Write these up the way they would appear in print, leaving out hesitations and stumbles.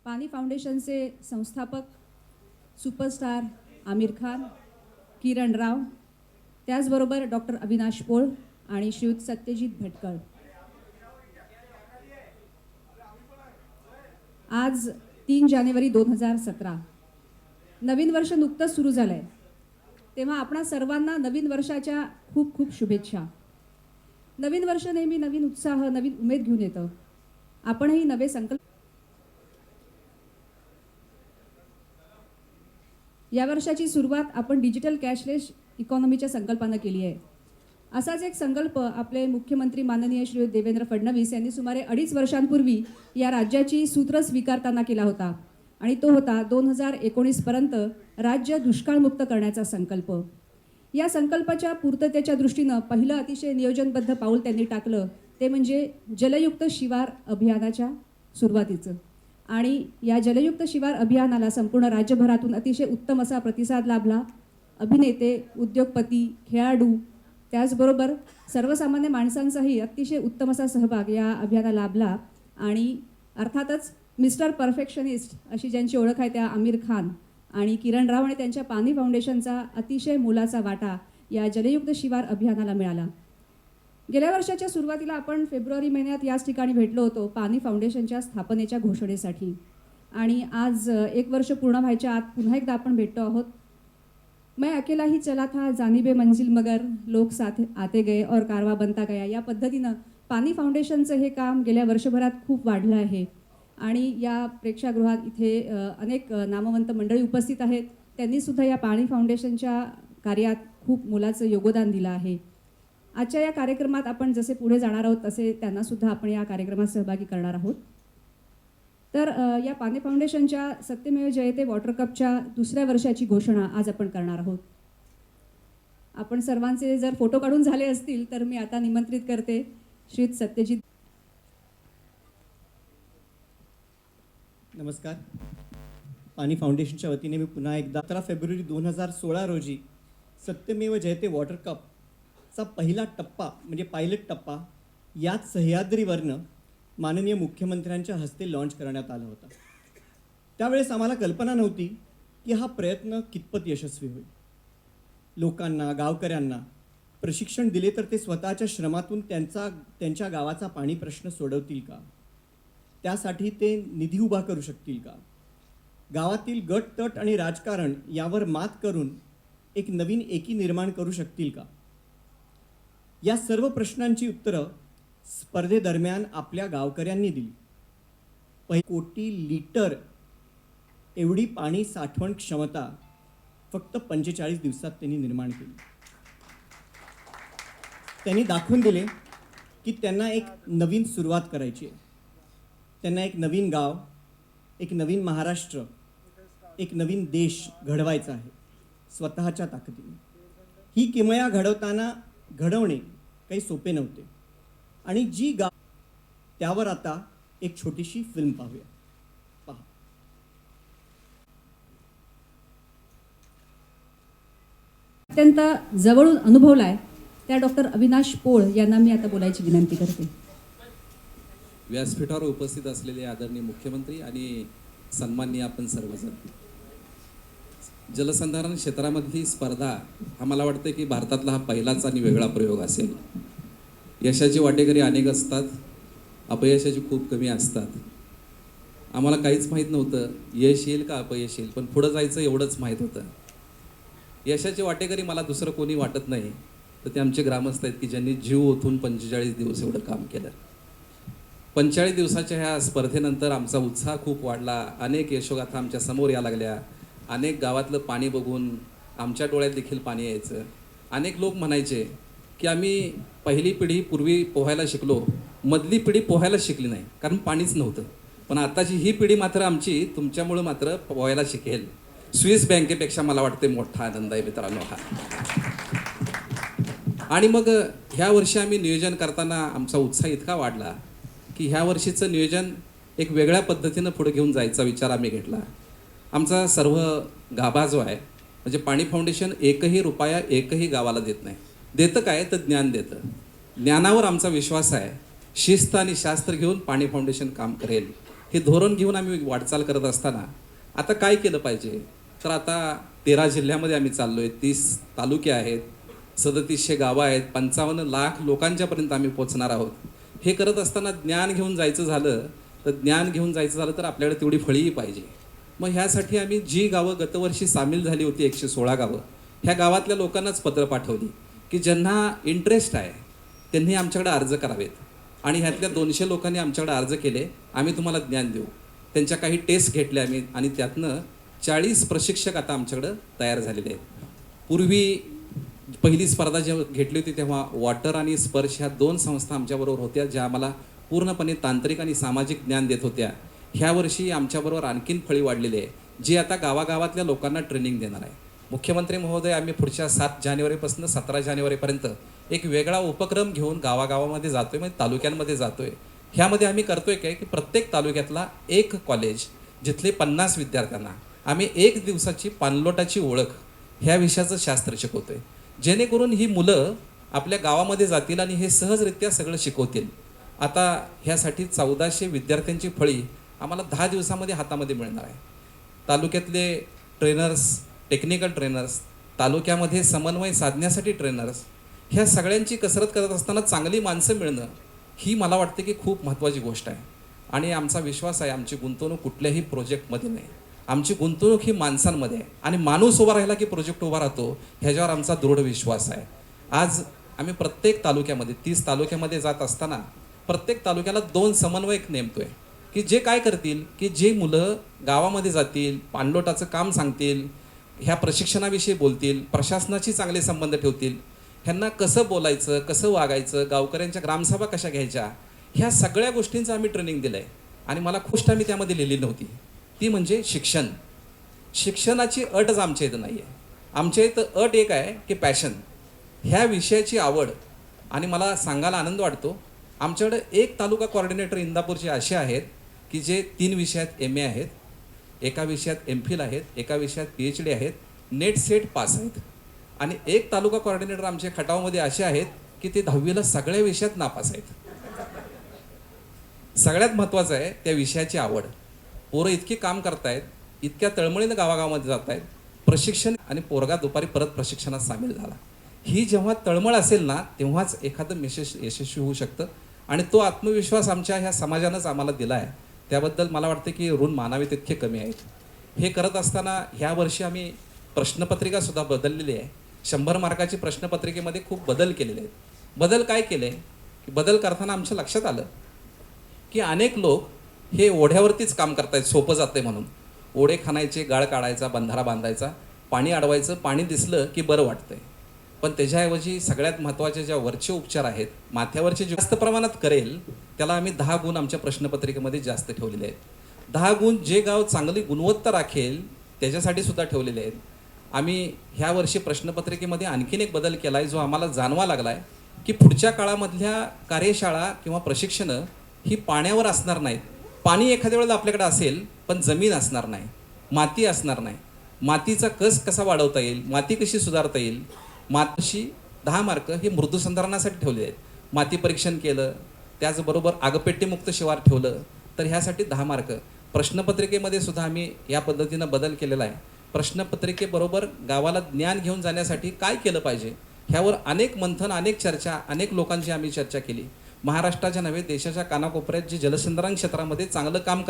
पानी फाउंडेशनचे संस्थापक सुपरस्टार आमिर खान, किरण राव, त्याचबरोबर डॉक्टर अविनाश पोळ आणि श्रीयुत सत्यजित भटकळ. आज 3 जानेवारी 2017 नवीन वर्ष नुकतंच सुरू झालं आहे. तेव्हा आपणा सर्वांना नवीन वर्षाच्या खूप खूप शुभेच्छा. नवीन वर्ष नेहमी नवीन उत्साह, नवीन उमेद घेऊन येतं. आपणही नवे संकल्प. या वर्षाची सुरुवात आपण डिजिटल कॅशलेस इकॉनॉमीच्या संकल्पानं केली आहे. असाच एक संकल्प आपले मुख्यमंत्री माननीय श्री देवेंद्र फडणवीस यांनी सुमारे 2.5 वर्षांपूर्वी या राज्याची सूत्र स्वीकारताना केला होता आणि तो होता 2019 पर्यंत राज्य दुष्काळमुक्त करण्याचा संकल्प. या संकल्पाच्या पूर्ततेच्या दृष्टीनं पहिलं अतिशय नियोजनबद्ध पाऊल त्यांनी टाकलं ते म्हणजे जलयुक्त शिवार अभियानाच्या सुरुवातीचं. आणि या जलयुक्त शिवार अभियानाला संपूर्ण राज्यभरातून अतिशय उत्तम असा प्रतिसाद लाभला. अभिनेते, उद्योगपती, खेळाडू, त्याचबरोबर सर्वसामान्य माणसांचाही अतिशय उत्तम असा सहभाग या अभियानाला लाभला. आणि अर्थातच मिस्टर परफेक्शनिस्ट अशी ज्यांची ओळख आहे त्या आमिर खान आणि किरण राव आणि त्यांच्या पानी फाउंडेशनचा अतिशय मोलाचा वाटा या जलयुक्त शिवार अभियानाला मिळाला. गेल्या वर्षाच्या सुरुवातीला आपण फेब्रुवारी महिन्यात याच ठिकाणी भेटलो होतो पानी फाउंडेशनच्या स्थापनेच्या घोषणेसाठी. आणि आज 1 वर्ष पूर्ण व्हायच्या आत पुन्हा एकदा आपण भेटतो आहोत. मैं अकेला ही चला था जानिबे मंजिल मगर लोक साथ आते गए और कारवा बनता गया. या पद्धतीनं पानी फाउंडेशनचं हे काम गेल्या वर्षभरात खूप वाढलं आहे. आणि या प्रेक्षागृहात इथे अनेक नामवंत मंडळी उपस्थित आहेत. त्यांनीसुद्धा या पानी फाउंडेशनच्या कार्यात खूप मोलाचं योगदान दिलं आहे. आजच्या या कार्यक्रमात आपण जसे पुढे जाणार आहोत तसे त्यांनासुद्धा आपण या कार्यक्रमात सहभागी करणार आहोत. तर या पानी फाउंडेशनच्या सत्यमेव जयते वॉटर कपच्या 2ऱ्या वर्षाची घोषणा आज आपण करणार आहोत. आपण सर्वांचे जर फोटो काढून झाले असतील तर मी आता निमंत्रित करते श्री सत्यजित. नमस्कार. पानी फाउंडेशनच्या वतीने मी पुन्हा एकदा 17 फेब्रुवारी 2016 रोजी सत्यमेव जयते वॉटर कपचा पहिला टप्पा म्हणजे पायलट टप्पा याच सह्याद्रीवरनं माननीय मुख्यमंत्र्यांच्या हस्ते लॉन्च करण्यात आला होता. त्यावेळेस आम्हाला कल्पना नव्हती की हा प्रयत्न कितपत यशस्वी होईल. लोकांना, गावकऱ्यांना प्रशिक्षण दिले तर ते स्वतःच्या श्रमातून त्यांच्या गावाचा पाणी प्रश्न सोडवतील का, त्यासाठी ते निधी उभा करू शकतील का, गावातील गट तट आणि राजकारण यावर मात करून एक नवीन एकी निर्माण करू शकतील का, या सर्व प्रश्नांची उत्तरं स्पर्धेदरम्यान आपल्या गावकऱ्यांनी दिली. 1 कोटी लिटर एवढी पाणी साठवण क्षमता फक्त 45 दिवसात त्यांनी निर्माण केली. त्यांनी दाखवून दिले की त्यांना एक नवीन सुरुवात करायची आहे. त्यांना एक नवीन गाव, एक नवीन महाराष्ट्र, एक नवीन देश घडवायचा आहे स्वतःच्या ताकदीने. ही किमया घडवणे काही सोपे नव्हते. आणि जी गाव त्यावर आता एक छोटीशी फिल्म पाहूया. पहा. अत्यंत जवळून अनुभवलाय त्या डॉक्टर अविनाश पोळ यांना मी आता बोलायची विनंती करते. व्यासपीठावर उपस्थित असलेले आदरणीय मुख्यमंत्री आणि सन्माननीय आपण सर्वजण. जलसंधारण क्षेत्रामधली स्पर्धा हा मला वाटतं की भारतातला हा पहिलाच आणि वेगळा प्रयोग असेल. यशाचे वाटेकरी अनेक असतात, अपयशाचे खूप कमी असतात. आम्हाला काहीच माहीत नव्हतं यश येईल का अपयश येईल, पण पुढं जायचं एवढंच माहीत होतं. यशाचे वाटेकरी मला दुसरं कोणी वाटत नाही तर ते आमचे ग्रामस्थ आहेत की ज्यांनी जीव ओतून 45 दिवस एवढं काम केलं. 45 दिवसाच्या ह्या स्पर्धेनंतर आमचा उत्साह खूप वाढला. अनेक यशोगाथा आमच्या समोर या लागल्या. अनेक गावातलं पाणी बघून आमच्या डोळ्यात देखील पाणी यायचं. अनेक लोक म्हणायचे की आम्ही पहिली पिढी पूर्वी पोहायला शिकलो, मधली पिढी पोहायला शिकली नाही कारण पाणीच नव्हतं, पण आताची ही पिढी मात्र आमची तुमच्यामुळं मात्र पोहायला शिकेल. स्विस बँकेपेक्षा मला वाटते मोठा आनंद आहे मित्रांनो हा. आणि मग ह्या वर्षी आम्ही नियोजन करताना आमचा उत्साह इतका वाढला की ह्या वर्षीचं नियोजन एक वेगळ्या पद्धतीनं पुढे घेऊन जायचा विचार आम्ही घेतला. आमचा सर्व गाभा जो आहे म्हणजे पाणी फाउंडेशन एकही रुपया एकही गावाला देत नाही. देतं काय तर ज्ञान देतं. ज्ञानावर आमचा विश्वास आहे. शिस्त आणि शास्त्र घेऊन पाणी फाउंडेशन काम करेल. हे धोरण घेऊन आम्ही वाटचाल करत असताना आता काय केलं पाहिजे, तर आता 13 जिल्ह्यामध्ये आम्ही चाललो आहे, 30 तालुके आहेत, 3700 गावं आहेत, 55 लाख लोकांच्यापर्यंत आम्ही पोचणार आहोत. हे करत असताना ज्ञान घेऊन जायचं झालं तर आपल्याकडे तेवढी फळीही पाहिजे. मग ह्यासाठी आम्ही जी गावं गतवर्षी सामील झाली होती 116 गावं, ह्या गावातल्या लोकांनाच पत्र पाठवली की ज्यांना इंटरेस्ट आहे त्यांनी आमच्याकडे अर्ज करावेत. आणि ह्यातल्या 200 लोकांनी आमच्याकडे अर्ज केले. आम्ही तुम्हाला ज्ञान देऊ. त्यांच्या काही टेस्ट घेतल्या आम्ही आणि त्यातनं 40 प्रशिक्षक आता आमच्याकडं तयार झालेले आहेत. पूर्वी पहिली स्पर्धा जेव्हा घेतली होती तेव्हा वॉटर आणि स्पर्श ह्या 2 संस्था आमच्याबरोबर होत्या, ज्या आम्हाला पूर्णपणे तांत्रिक आणि सामाजिक ज्ञान देत होत्या. ह्या वर्षी आमच्याबरोबर आणखीन फळी वाढलेली आहे, जी आता गावागावातल्या लोकांना ट्रेनिंग देणार आहे. मुख्यमंत्री महोदय, आम्ही पुढच्या 7 जानेवारीपासून 17 जानेवारीपर्यंत एक वेगळा उपक्रम घेऊन गावागावामध्ये जातोय, म्हणजे तालुक्यांमध्ये जातोय. ह्यामध्ये आम्ही करतोय काय की प्रत्येक तालुक्यातला एक कॉलेज जिथले 50 विद्यार्थ्यांना आम्ही 1 दिवसाची पाणलोटाची ओळख ह्या विषयाचं शास्त्र शिकवतोय, जेणेकरून ही मुलं आपल्या गावामध्ये जातील आणि हे सहजरित्या सगळं शिकवतील. आता ह्यासाठी 1400 विद्यार्थ्यांची फळी आम्हाला 10 दिवसामध्ये हातामध्ये मिळणार आहे. तालुक्यातले ट्रेनर्स, टेक्निकल ट्रेनर्स, तालुक्यामध्ये समन्वय साधण्यासाठी ट्रेनर्स, ह्या सगळ्यांची कसरत करत असताना चांगली माणसं मिळणं ही मला वाटते की खूप महत्त्वाची गोष्ट आहे. आणि आमचा विश्वास आहे आमची गुंतवणूक कुठल्याही प्रोजेक्टमध्ये नाही, आमची गुंतवणूक ही माणसांमध्ये आहे. आणि माणूस उभा राहिला की प्रोजेक्ट उभा राहतो, ह्याच्यावर आमचा दृढ विश्वास आहे. आज आम्ही प्रत्येक तालुक्यामध्ये 30 तालुक्यामध्ये जात असताना प्रत्येक तालुक्याला 2 समन्वयक नेमतोय की जे काय करतील की जे मुलं गावामध्ये जातील, पाणलोटाचं काम सांगतील, ह्या प्रशिक्षणाविषयी बोलतील, प्रशासनाशी चांगले संबंध ठेवतील, ह्यांना कसं बोलायचं, कसं वागायचं, गावकऱ्यांच्या ग्रामसभा कशा घ्यायच्या, ह्या सगळ्या गोष्टींचं आम्ही ट्रेनिंग दिलं आहे. आणि मला गोष्ट आम्ही त्यामध्ये लिहिली नव्हती, ती म्हणजे शिक्षण. शिक्षणाची अटच आमच्या इथं नाही आहे. आमच्या इथं अट एक आहे की पॅशन, ह्या विषयाची आवड. आणि मला सांगायला आनंद वाटतो, आमच्याकडे एक तालुका कोऑर्डिनेटर इंदापूरचे असे आहेत की जे 3 विषयात MA आहेत, एका विषयात MPhil आहेत, एका विषयात PhD आहेत, नेट सेट पास आहेत. आणि एक तालुका कोऑर्डिनेटर आमचे खटावमध्ये असे आहेत की ते 10वीला सगळ्या विषयात नापास आहेत. सगळ्यात महत्त्वाचं आहे त्या विषयाची आवड. पोरं इतकी काम करतायत, इतक्या तळमळीनं गावागावामध्ये जात आहेत, प्रशिक्षण, आणि पोरगा दुपारी परत प्रशिक्षणात सामील झाला. ही जेव्हा तळमळ असेल ना, तेव्हाच एखादं यशस्वी होऊ शकतं. आणि तो आत्मविश्वास आमच्या ह्या समाजानंच आम्हाला दिला आहे. त्याबद्दल मला वाटतं की ऋण मानावे तितके कमी आहेत. हे करत असताना ह्या वर्षी आम्ही प्रश्नपत्रिकासुद्धा बदललेली आहे. 100 मार्काची प्रश्नपत्रिकेमध्ये खूप बदल केलेले आहेत. बदल काय केले की बदल करताना आमच्या लक्षात आलं की अनेक लोक हे ओढ्यावरतीच काम करतायत, सोपं जाते म्हणून. ओढे खणायचे, गाळ काढायचा, बंधारा बांधायचा, पाणी अडवायचं, पाणी दिसलं की बरं वाटतंय. पण त्याच्याऐवजी सगळ्यात महत्त्वाचे ज्या वरचे उपचार आहेत, माथ्यावरचे जास्त प्रमाणात करेल त्याला आम्ही 10 गुण आमच्या प्रश्नपत्रिकेमध्ये जास्त ठेवलेले आहेत. 10 गुण जे गाव चांगली गुणवत्ता राखेल त्याच्यासाठी सुद्धा ठेवलेले आहेत. आम्ही ह्या वर्षी प्रश्नपत्रिकेमध्ये आणखीन एक बदल केला आहे, जो आम्हाला जाणवा लागला आहे की पुढच्या काळामधल्या कार्यशाळा किंवा प्रशिक्षणं ही पाण्यावर असणार नाहीत. पाणी एखाद्या वेळेला आपल्याकडे असेल पण जमीन असणार नाही, माती असणार नाही. मातीचा कस कसा वाढवता येईल, माती कशी सुधारता येईल, मातीशी 10 मार्क हे मृदूसंधारणासाठी ठेवले आहेत. माती परीक्षण केलं, त्याचबरोबर आगपेटीमुक्त शिवार ठेवलं तर ह्यासाठी 10 मार्क. प्रश्नपत्रिकेमध्ये सुद्धा आम्ही या पद्धतीनं बदल केलेला आहे. प्रश्नपत्रिकेबरोबर गावाला ज्ञान घेऊन जाण्यासाठी काय केलं पाहिजे ह्यावर अनेक मंथन, अनेक चर्चा, अनेक लोकांची आम्ही चर्चा केली. महाराष्ट्राच्या नव्हे देशाच्या कानाकोपऱ्यात जे जलसंधारण क्षेत्रामध्ये चांगलं काम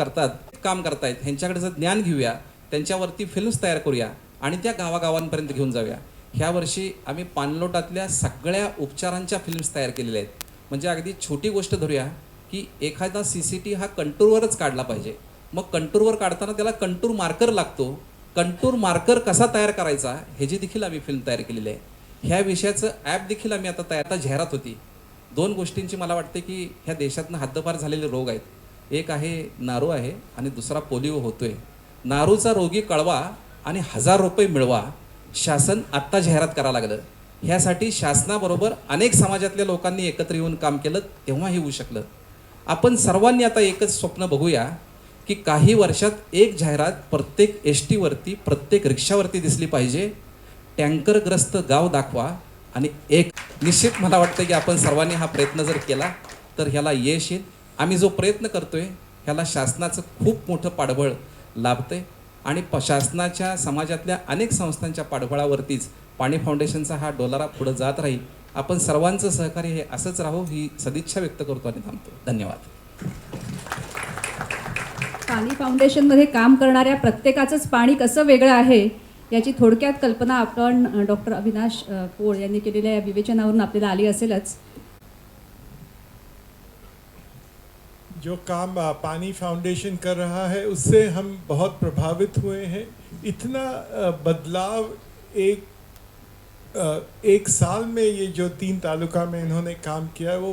करतायत ह्यांच्याकडे जर ज्ञान घेऊया, त्यांच्यावरती फिल्म्स तयार करूया आणि त्या गावागावांपर्यंत घेऊन जाऊया. ह्या वर्षी आम्ही पाणलोटातल्या सगळ्या उपचारांच्या फिल्म्स तयार केलेल्या आहेत. म्हणजे अगदी छोटी गोष्ट धरूया की एखादा CCT हा कंटूरवरच काढला पाहिजे. मग कंटूरवर काढताना त्याला कंटूर मार्कर लागतो. कंटूर मार्कर कसा तयार करायचा ह्याची देखील आम्ही फिल्म तयार केलेली आहे. ह्या विषयाचं ॲप देखील आम्ही आता जाहिरात होती. 2 गोष्टींची मला वाटते की ह्या देशातनं हद्दपार झालेले रोग आहेत. एक आहे नारू आहे आणि दुसरा पोलिओ होतोय. नारूचा रोगी कळवा आणि 1000 रुपये मिळवा, शासन आत्ता जाहिरात करायला लागलं. ह्यासाठी शासनाबरोबर अनेक समाजातल्या लोकांनी एकत्र येऊन काम केलं, तेव्हा हे होऊ शकलं. आपण सर्वांनी आता एकच स्वप्न बघूया की काही वर्षात एक जाहिरात प्रत्येक ST वरती, प्रत्येक रिक्षावरती दिसली पाहिजे. टँकरग्रस्त गाव दाखवा आणि एक निश्चित मला वाटतं की आपण सर्वांनी हा प्रयत्न जर केला तर ह्याला यश येईल. आम्ही जो प्रयत्न करतोय ह्याला शासनाचं खूप मोठं पाठबळ लाभतंय आणि शासनाच्या समाजातल्या अनेक संस्थांच्या पाठबळावरतीच पाणी फाउंडेशनचा हा डोलारा पुढे जात राहील. आपण सर्वांचं सहकार्य हे असंच राहू ही सदिच्छा व्यक्त करतो आणि थांबतो. धन्यवाद. पाणी फाउंडेशनमध्ये काम करणाऱ्या प्रत्येकाचंच पाणी कसं वेगळं आहे याची थोडक्यात कल्पना आपण डॉक्टर अविनाश पोळ यांनी केलेल्या या विवेचनावरून आपल्याला आली असेलच. जो काम पानी फाउंडेशन कर रहा है उससे हम बहुत प्रभावित हुए हैं. इतना बदलाव एक साल में ये जो 3 तालुका में इन्होंने काम किया है वो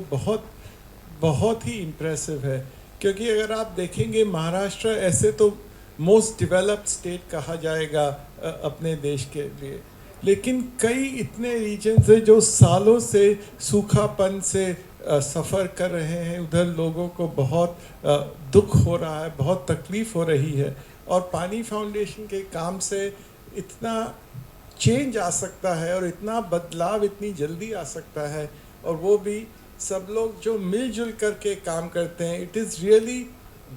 बहुत ही इम्प्रेसिव है. क्योंकि अगर आप देखेंगे महाराष्ट्र ऐसे तो मोस्ट डेवलप्ड स्टेट कहा जाएगा अपने देश के लिए, लेकिन कई इतने रीजन्स हैं जो सालों से सूखापन से सफ़र कर रहे हैं. उधर लोगों को बहुत दुख हो रहा है, बहुत तकलीफ़ हो रही है और पानी फाउंडेशन के काम से इतना चेंज आ सकता है और इतना बदलाव इतनी जल्दी आ सकता है. और वो भी सब लोग जो मिलजुल करके काम करते हैं. It is really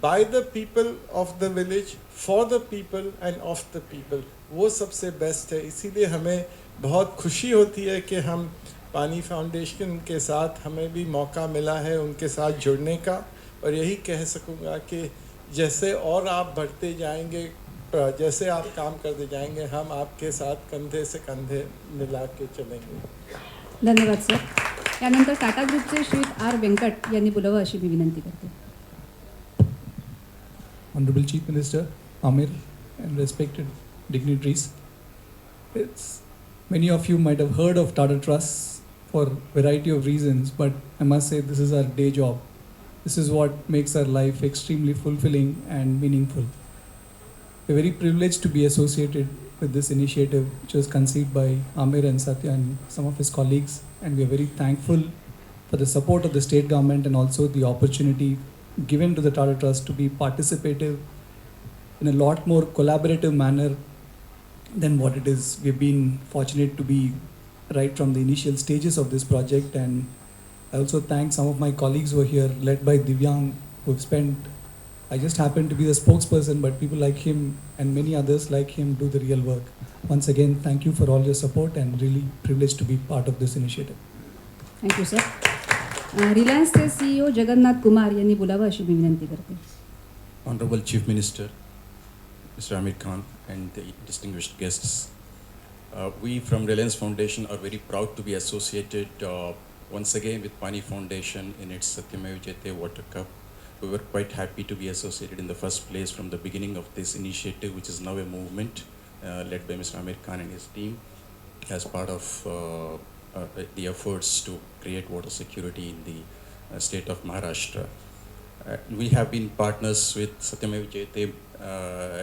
by the people of the village, for the people end of the people. वो सबसे बेस्ट है. इसीलिए हमें बहुत खुशी होती है कि हम पानी फाउंडेशन के साथ हमें भी मौका मिला है उनके साथ जुड़ने का. और यही कह सकूँगा कि जैसे और आप बढ़ते जाएंगे, जैसे आप काम करते जाएंगे, हम आपके साथ कंधे से कंधे मिला के चलेंगे. धन्यवाद सर. त्यानंतर टाटा ग्रुपचे श्री आर वेंकट यांनी बोलावं अशी मी विनंती करते. Honorable Chief Minister, Amir, and respected dignitaries. Many of you might have heard of Tata Trust for variety of reasons, but I must say this is our day job. This is what makes our life extremely fulfilling and meaningful. We're very privileged to be associated with this initiative, which was conceived by Amir and Satya and some of his colleagues, and we are very thankful for the support of the state government and also the opportunity given to the Tata Trust to be participative in a lot more collaborative manner than what it is. We've been fortunate to be right from the initial stages of this project, and I also thank some of my colleagues who are here, led by Divyang, who have spent, I just happen to be the spokesperson, but people like him and many others like him do the real work. Once again, thank you for all your support and really privileged to be part of this initiative. Thank you sir. रिलायन्सचे CEO Jagannath Kumar यांनी बोलावं अशी मी विनंती करते. Honorable Chief Minister, Mr. Amir Khan, and the distinguished guests, we from Reliance Foundation are very proud to be associated once again with Pani Foundation in its Satyameva Jayate Water Cup. We were quite happy to be associated in the first place from the beginning of this initiative, which is now a movement led by Mr. Amir Khan and his team as part of the efforts to create water security in the state of Maharashtra. We have been partners with Satyameva Jayate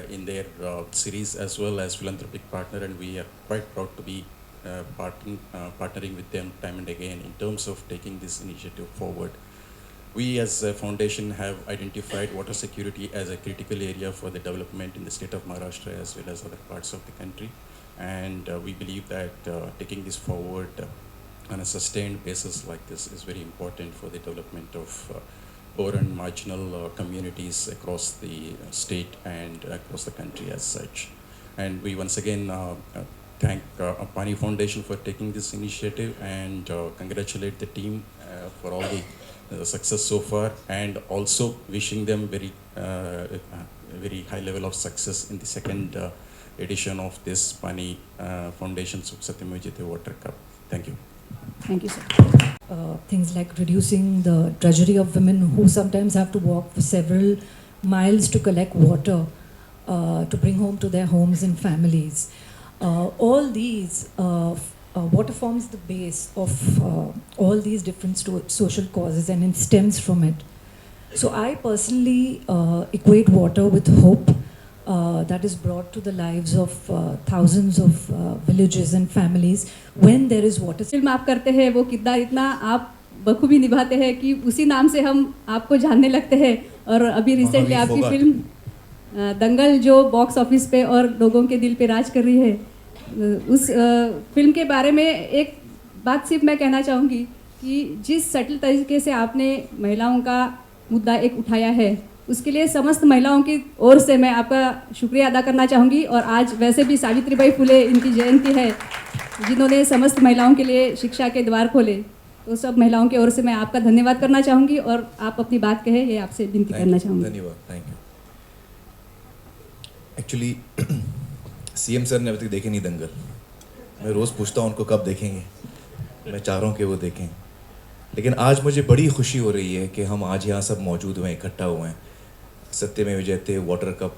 in their series as well as philanthropic partner, and we are quite proud to be partnering with them time and again in terms of taking this initiative forward. We as a foundation have identified water security as a critical area for the development in the state of Maharashtra as well as other parts of the country, and we believe that taking this forward on a sustained basis like this is very important for the development of poor and marginal communities across the state and across the country as such. And we once again thank Pani Foundation for taking this initiative and congratulate the team for all the success so far, and also wishing them very high level of success in the second edition of this Pani Foundation Satyameva Jayate Water Cup. Thank you. Thank you sir. Things like reducing the drudgery of women who sometimes have to walk for several miles to collect water to bring home to their homes and families. All these water forms the base of all these different social causes, and it stems from it. So I personally equate water with hope that is brought to the lives of thousands of villages and families when there is water. Film आप करते हैं वो किरदार इतना आप बखूबी निभाते हैं कि उसी नाम से हम आपको जानने लगते हैं. और अभी रिसेंटली आपकी फिल्म दंगल जो बॉक्स ऑफिस पे और लोगों के दिल पे राज कर रही है, उस फिल्म के बारे में एक बात सिर्फ मैं कहना चाहूँगी कि जिस सटल तरीके से आपने महिलाओं का मुद्दा एक उठाया है उसके लिए समस्त महिलाओं की ओर से मैं आपका शुक्रिया अदा करना चाहूँगी। और आज वैसे भी सावित्रीबाई फुले इनकी जयंती है, जिन्होंने समस्त महिलाओं के लिए शिक्षा के द्वार खोले, तो सब महिलाओं की ओर से मैं आपका धन्यवाद करना चाहूँगी और आप अपनी बात कहे ये आपसे विनती करना चाहूँगी। धन्यवाद, thank you. Actually CM sir ने अभी तक देखे नहीं दंगल। मैं रोज़ पूछता हूँ उनको कब देखेंगे, मैं चाह रहा हूँ कि वो देखें। लेकिन आज मुझे बड़ी खुशी हो रही है कि हम आज यहाँ सब मौजूद हुए हैं, इकट्ठा हुए हैं सत्यमेव जयते वाटर कप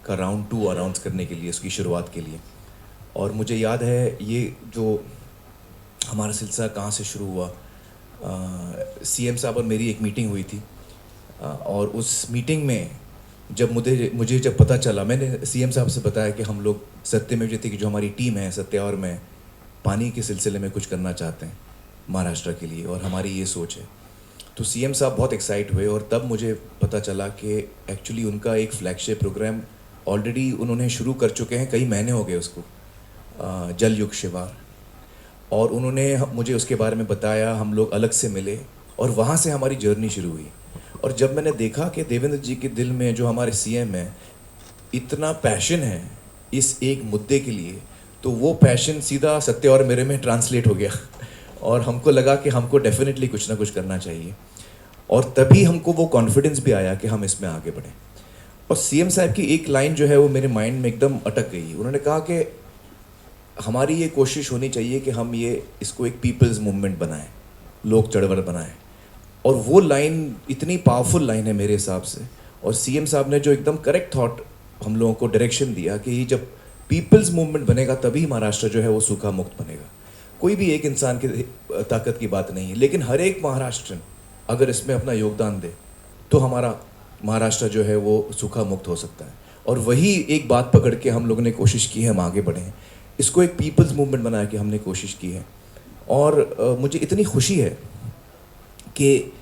का राउंड 2 अनाउंस करने के लिए, उसकी शुरुआत के लिए। और मुझे याद है ये जो हमारा सिलसिला कहाँ से शुरू हुआ, सीएम साहब और मेरी एक मीटिंग हुई थी, और उस मीटिंग में जब मुझे जब पता चला, मैंने सीएम साहब से बताया कि हम लोग सत्यमेव जयते की जो हमारी टीम है सत्या और मैं, पानी के सिलसिले में कुछ करना चाहते हैं महाराष्ट्र के लिए, और हमारी ये सोच है। तो सीएम साहब बहुत एक्साइट हुए, और तब मुझे पता चला कि एक्चुअली उनका एक फ्लैगशिप प्रोग्राम ऑलरेडी उन्होंने शुरू कर चुके हैं, कई महीने हो गए उसको, जल युग शिवार। और उन्होंने मुझे उसके बारे में बताया, हम लोग अलग से मिले और वहाँ से हमारी जर्नी शुरू हुई। और जब मैंने देखा कि देवेंद्र जी के दिल में जो हमारे सीएम हैं इतना पैशन है इस एक मुद्दे के लिए, तो वो पैशन सीधा सत्या और मेरे में ट्रांसलेट हो गया, और हमको लगा कि हमको डेफिनेटली कुछ ना कुछ करना चाहिए। और तभी हमको वो कॉन्फिडेंस भी आया कि हम इसमें आगे बढ़ें। और सीएम साहब की एक लाइन जो है वो मेरे माइंड में एकदम अटक गई। उन्होंने कहा कि हमारी ये कोशिश होनी चाहिए कि हम इसको एक पीपल्स मूवमेंट बनाएं, लोक चळवळ बनाएं। और वो लाइन इतनी पावरफुल लाइन है मेरे हिसाब से। और सीएम साहब ने जो एकदम करेक्ट थॉट हम लोगों को डायरेक्शन दिया कि ये जब पीपल्स मूवमेंट बनेगा तभी महाराष्ट्र जो है वो सूखा मुक्त बनेगा। कोई भी एक इंसान की ताकत की बात नहीं है, लेकिन हर एक महाराष्ट्रन अगर इसमें अपना योगदान दे तो हमारा महाराष्ट्र जो है वो सूखा मुक्त हो सकता है। और वही एक बात पकड़ के हम लोगों ने कोशिश की है, हम आगे बढ़े हैं, इसको एक पीपल्स मूवमेंट बना के हमने कोशिश की है। और मुझे इतनी खुशी है कि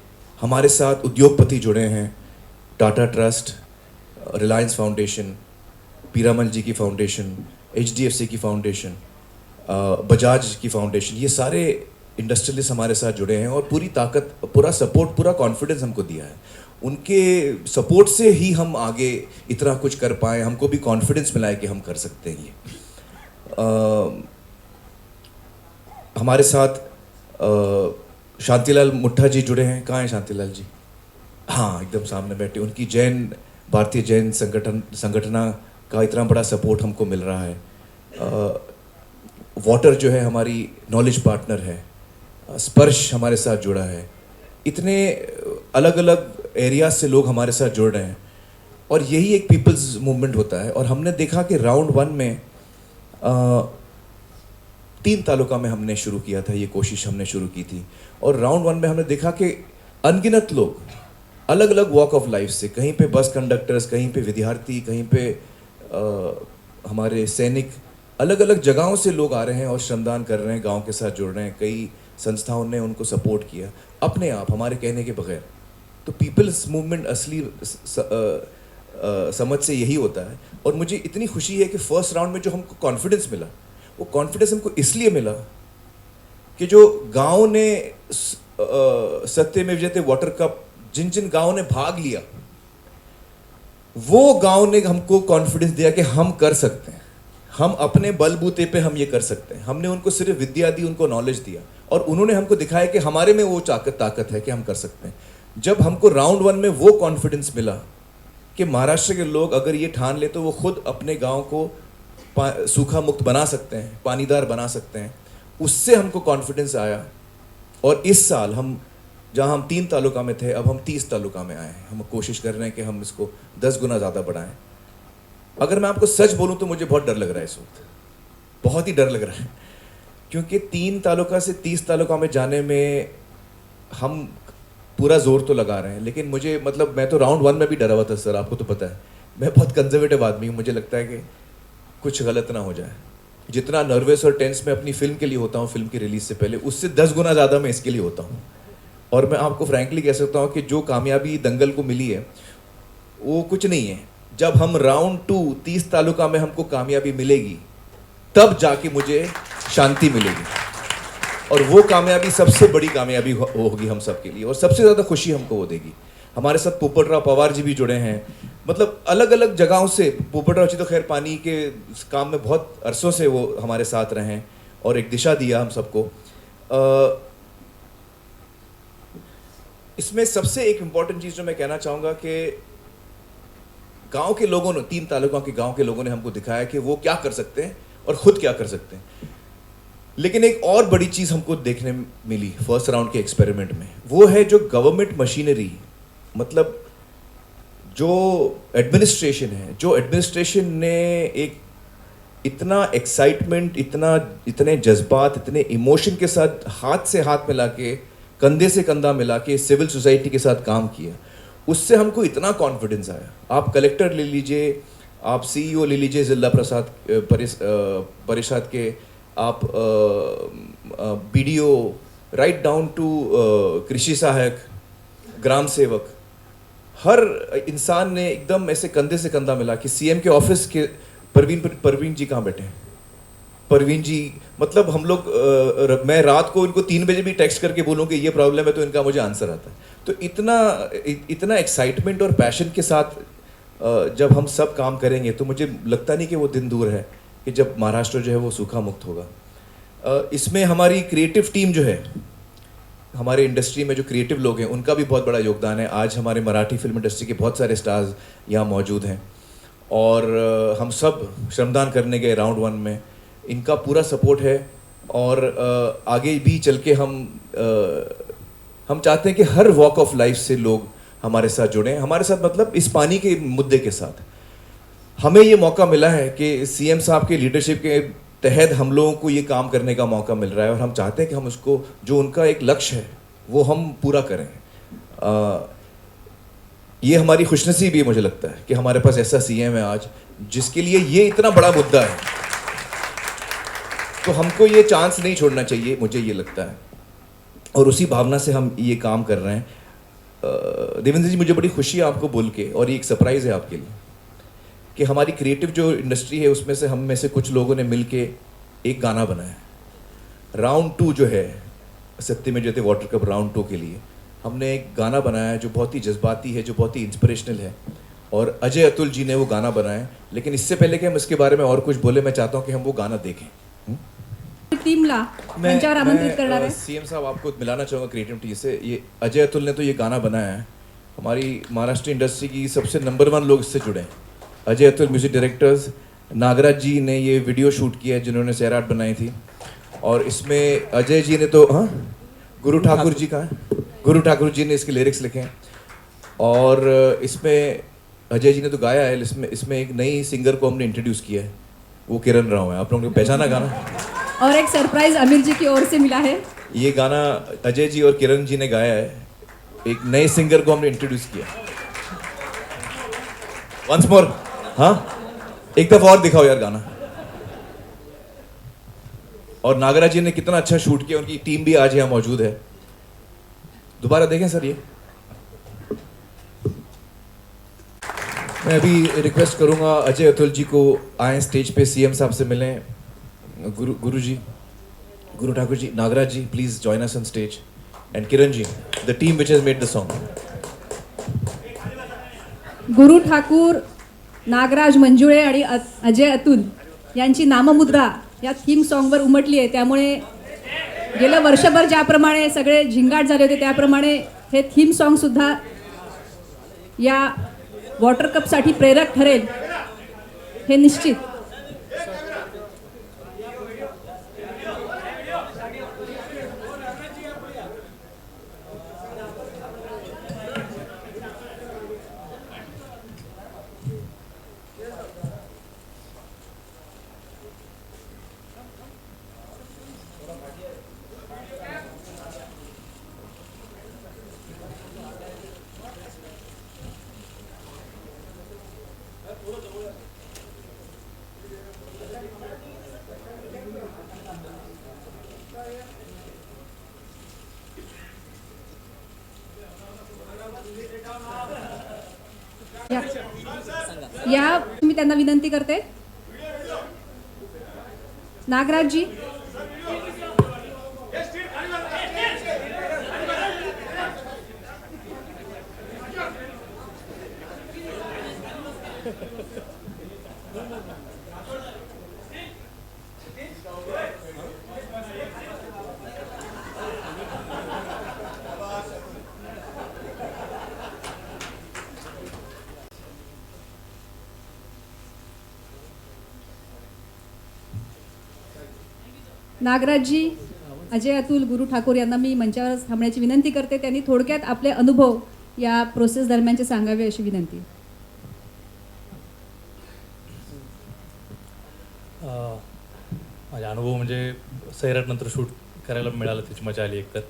हमारे साथ उद्योगपति जुड़े हैं, टाटा ट्रस्ट, रिलायंस फाउंडेशन, पीरामल जी की फाउंडेशन, HDFC की फाउंडेशन, बजाज की फाउंडेशन, ये सारे इंडस्ट्रियलिस्ट हमारे साथ जुड़े हैं और पूरी ताकत, पूरा सपोर्ट, पूरा कॉन्फिडेंस हमको दिया है। उनके सपोर्ट से ही हम आगे इतना कुछ कर पाए, हमको भी कॉन्फिडेंस मिला है कि हम कर सकते हैं ये। हमारे साथ शांतिलाल मुट्ठा जी जुड़े हैं। कहाँ हैं शांतिलाल जी? हाँ, एकदम सामने बैठे। उनकी भारतीय जैन संगठना का इतना बड़ा सपोर्ट हमको मिल रहा है। वाटर जो है हमारी नॉलेज पार्टनर है। स्पर्श हमारे साथ जुड़ा है। इतने अलग अलग एरियाज से लोग हमारे साथ जुड़ रहे हैं और यही एक पीपल्स मूवमेंट होता है। और हमने देखा कि राउंड 1 में 3 तालुका में हमने शुरू किया था, ये कोशिश हमने शुरू की थी। और राउंड 1 में हमने देखा कि अनगिनत लोग अलग अलग वॉक ऑफ लाइफ से, कहीं पे बस कंडक्टर्स, कहीं पे विद्यार्थी, कहीं पे हमारे सैनिक, अलग अलग जगहों से लोग आ रहे हैं और श्रमदान कर रहे हैं, गांव के साथ जुड़ रहे हैं। कई संस्थाओं ने उनको सपोर्ट किया अपने आप, हमारे कहने के बगैर। तो पीपल्स मूवमेंट असली समझ से यही होता है। और मुझे इतनी खुशी है कि फर्स्ट राउंड में जो हमको कॉन्फिडेंस मिला, वो कॉन्फिडेंस हमको इसलिए मिला कि जो गांव ने सत्यमेव जयते वाटर कप, जिन जिन गांव ने भाग लिया, वो गांव ने हमको कॉन्फिडेंस दिया कि हम कर सकते हैं, हम अपने बलबूते पे हम ये कर सकते हैं। हमने उनको सिर्फ विद्या दी, उनको नॉलेज दिया और उन्होंने हमको दिखाया कि हमारे में वो ताकत है कि हम कर सकते हैं। जब हमको राउंड 1 में वो कॉन्फिडेंस मिला कि महाराष्ट्र के लोग अगर ये ठान ले तो वो खुद अपने गांव को सूखा मुक्त बना सकते हैं, पानीदार बना सकते हैं, उससे हमको कॉन्फिडेंस आया। और इस साल जहां हम 3 तालुका में थे, अब हम 30 तालुका में आए हैं। हम कोशिश कर रहे हैं कि हम इसको 10 गुना ज़्यादा बढ़ाएं। अगर मैं आपको सच बोलूं तो मुझे बहुत डर लग रहा है इस वक्त, बहुत ही डर लग रहा है, क्योंकि 3 तालुका से 30 तालुका में जाने में हम पूरा जोर तो लगा रहे हैं, लेकिन मुझे मैं तो राउंड 1 में भी डरा हुआ था सर, आपको तो पता है। मैं बहुत कंजर्वेटिव आदमी हूँ, मुझे लगता है कि कुछ गलत ना हो जाए। जितना नर्वस और टेंस मैं अपनी फिल्म के लिए होता हूँ, फिल्म की रिलीज से पहले, उससे 10 गुना ज़्यादा मैं इसके लिए होता हूँ। और मैं आपको फ्रैंकली कह सकता हूँ कि जो कामयाबी दंगल को मिली है वो कुछ नहीं है। जब हम राउंड 2 30 तालुका में हमको कामयाबी मिलेगी, तब जाके मुझे शांति मिलेगी। और वो कामयाबी सबसे बड़ी कामयाबी होगी हम सब के लिए, और सबसे ज़्यादा खुशी हमको वो देगी। हमारे साथ पोपटराव पवार जी भी जुड़े हैं, मतलब अलग अलग जगहों से। पोपटराव जी तो खैर पानी के काम में बहुत अरसों से वो हमारे साथ रहे हैं और एक दिशा दिया हम सबको। इसमें सबसे एक इम्पॉर्टेंट चीज़ जो मैं कहना चाहूँगा कि गांव के लोगों ने, 3 तालुकों के गांव के लोगों ने हमको दिखाया कि वो क्या कर सकते हैं और खुद क्या कर सकते हैं। लेकिन एक और बड़ी चीज़ हमको देखने मिली फर्स्ट राउंड के एक्सपेरिमेंट में, वो है जो गवर्नमेंट मशीनरी, मतलब जो एडमिनिस्ट्रेशन ने एक इतना एक्साइटमेंट, इतने जज्बात, इतने इमोशन के साथ हाथ से हाथ मिला के, कंधे से कंधा मिला के सिविल सोसाइटी के साथ काम किया, उससे हमको इतना कॉन्फिडेंस आया। आप कलेक्टर ले लीजिए, आप सीईओ ले लीजिए जिला परिषद के, आप बीडीओ, राइट डाउन टू कृषि सहायक, ग्राम सेवक, हर इंसान ने एकदम ऐसे कंधे से कंधा मिला कि सीएम के ऑफिस के परवीन जी कहाँ बैठे हैं? परवीन जी, मतलब हम लोग मैं रात को इनको 3 बजे भी टेक्स्ट करके बोलूँ कि ये प्रॉब्लम है तो इनका मुझे आंसर आता है। तो इतना एक्साइटमेंट और पैशन के साथ जब हम सब काम करेंगे तो मुझे लगता नहीं कि वो दिन दूर है कि जब महाराष्ट्र जो है वो सूखा मुक्त होगा। इसमें हमारी क्रिएटिव टीम जो है, हमारे इंडस्ट्री में जो क्रिएटिव लोग हैं, उनका भी बहुत बड़ा योगदान है। आज हमारे मराठी फिल्म इंडस्ट्री के बहुत सारे स्टार्स यहाँ मौजूद हैं और हम सब श्रमदान करने गए राउंड 1 में, इनका पूरा सपोर्ट है। और आगे भी चल के हम चाहते हैं कि हर वॉक ऑफ लाइफ से लोग हमारे साथ जुड़ें, हमारे साथ मतलब इस पानी के मुद्दे के साथ। हमें ये मौका मिला है कि सीएम साहब के लीडरशिप के तहत हम लोगों को ये काम करने का मौका मिल रहा है और हम चाहते हैं कि हम उसको, जो उनका एक लक्ष्य है वो हम पूरा करें। ये हमारी खुशनसीबी है, मुझे लगता है कि हमारे पास ऐसा सीएम है आज जिसके लिए ये इतना बड़ा मुद्दा है, तो हमको ये चांस नहीं छोड़ना चाहिए, मुझे ये लगता है। और उसी भावना से हम ये काम कर रहे हैं। देवेंद्र जी, मुझे बड़ी खुशी है आपको बोल के, और ये एक सरप्राइज़ है आपके लिए कि हमारी क्रिएटिव जो इंडस्ट्री है उसमें से हम में से कुछ लोगों ने मिल के एक गाना बनाया। राउंड 2 जो है सत्य में जयते वाटर कप राउंड 2 के लिए हमने एक गाना बनाया है जो बहुत ही जज्बाती है, जो बहुत ही इंस्पिरेशनल है, और अजय अतुल जी ने वो गाना बनाया है। लेकिन इससे पहले कि हम इसके बारे में और कुछ बोले, मैं चाहता हूँ कि हम वो गाना देखें। टीमला मंचावर आमंत्रित करणार आहे। सीएम साहब, आपको मिलाना चाहूँगा क्रिएटिव टीम से। ये अजय अतुल ने तो ये गाना बनाया है, हमारी महाराष्ट्र इंडस्ट्री की सबसे नंबर 1 लोग इससे जुड़े हैं। अजय अतुल म्यूजिक डायरेक्टर्स, नागराज जी ने ये वीडियो शूट किया है जिन्होंने सैराट बनाई थी, और इसमें अजय जी ने तो गुरु ठाकुर जी का है, गुरु ठाकुर जी ने इसके लिरिक्स लिखे हैं, और इसमें अजय जी ने तो गाया है। इसमें एक नई सिंगर को हमने इंट्रोड्यूस किया है, वो किरण राव है। आप लोगों ने पहचाना गाना? और एक सरप्राइज आमिर जी की ओर से मिला है। ये गाना अजय जी और किरण जी ने गाया है, एक नए सिंगर को हमने इंट्रोड्यूस किया। वंस मोर, हाँ, एक दफा और दिखाओ यार गाना। और नागराज जी ने कितना अच्छा शूट किया, उनकी टीम भी आज यहाँ मौजूद है। दोबारा देखें सर ये। मैं अभी रिक्वेस्ट करूंगा अजय अतुल जी को आए स्टेज पे, सीएम साहब से मिलें। Guru Thakur ji, Nagraj ji, please join us on stage, and Kiran ji, the team which has made the song. Guru Thakur, Nagraj Manjule आणि अजय अतुल यांची नाममुद्रा या थीम सॉन्गवर उमटली आहे। त्यामुळे गेलं वर्षभर ज्याप्रमाणे सगळे झिंगाट झाले होते, त्याप्रमाणे हे थीम सॉन्ग सुद्धा या वॉटर कपसाठी प्रेरक ठरेल हे निश्चित। या मी त्यांना विनंती करते, नागराज जी, नागराजजी, अजय अतुल, गुरु ठाकूर यांना मी मंचावर थांबण्याची विनंती करते. त्यांनी थोडक्यात आपले अनुभव या प्रोसेस दरम्यानचे सांगावे अशी विनंती. माझा अनुभव म्हणजे सैराटनंतर शूट करायला मिळालं, त्याची मजा आली एकतर.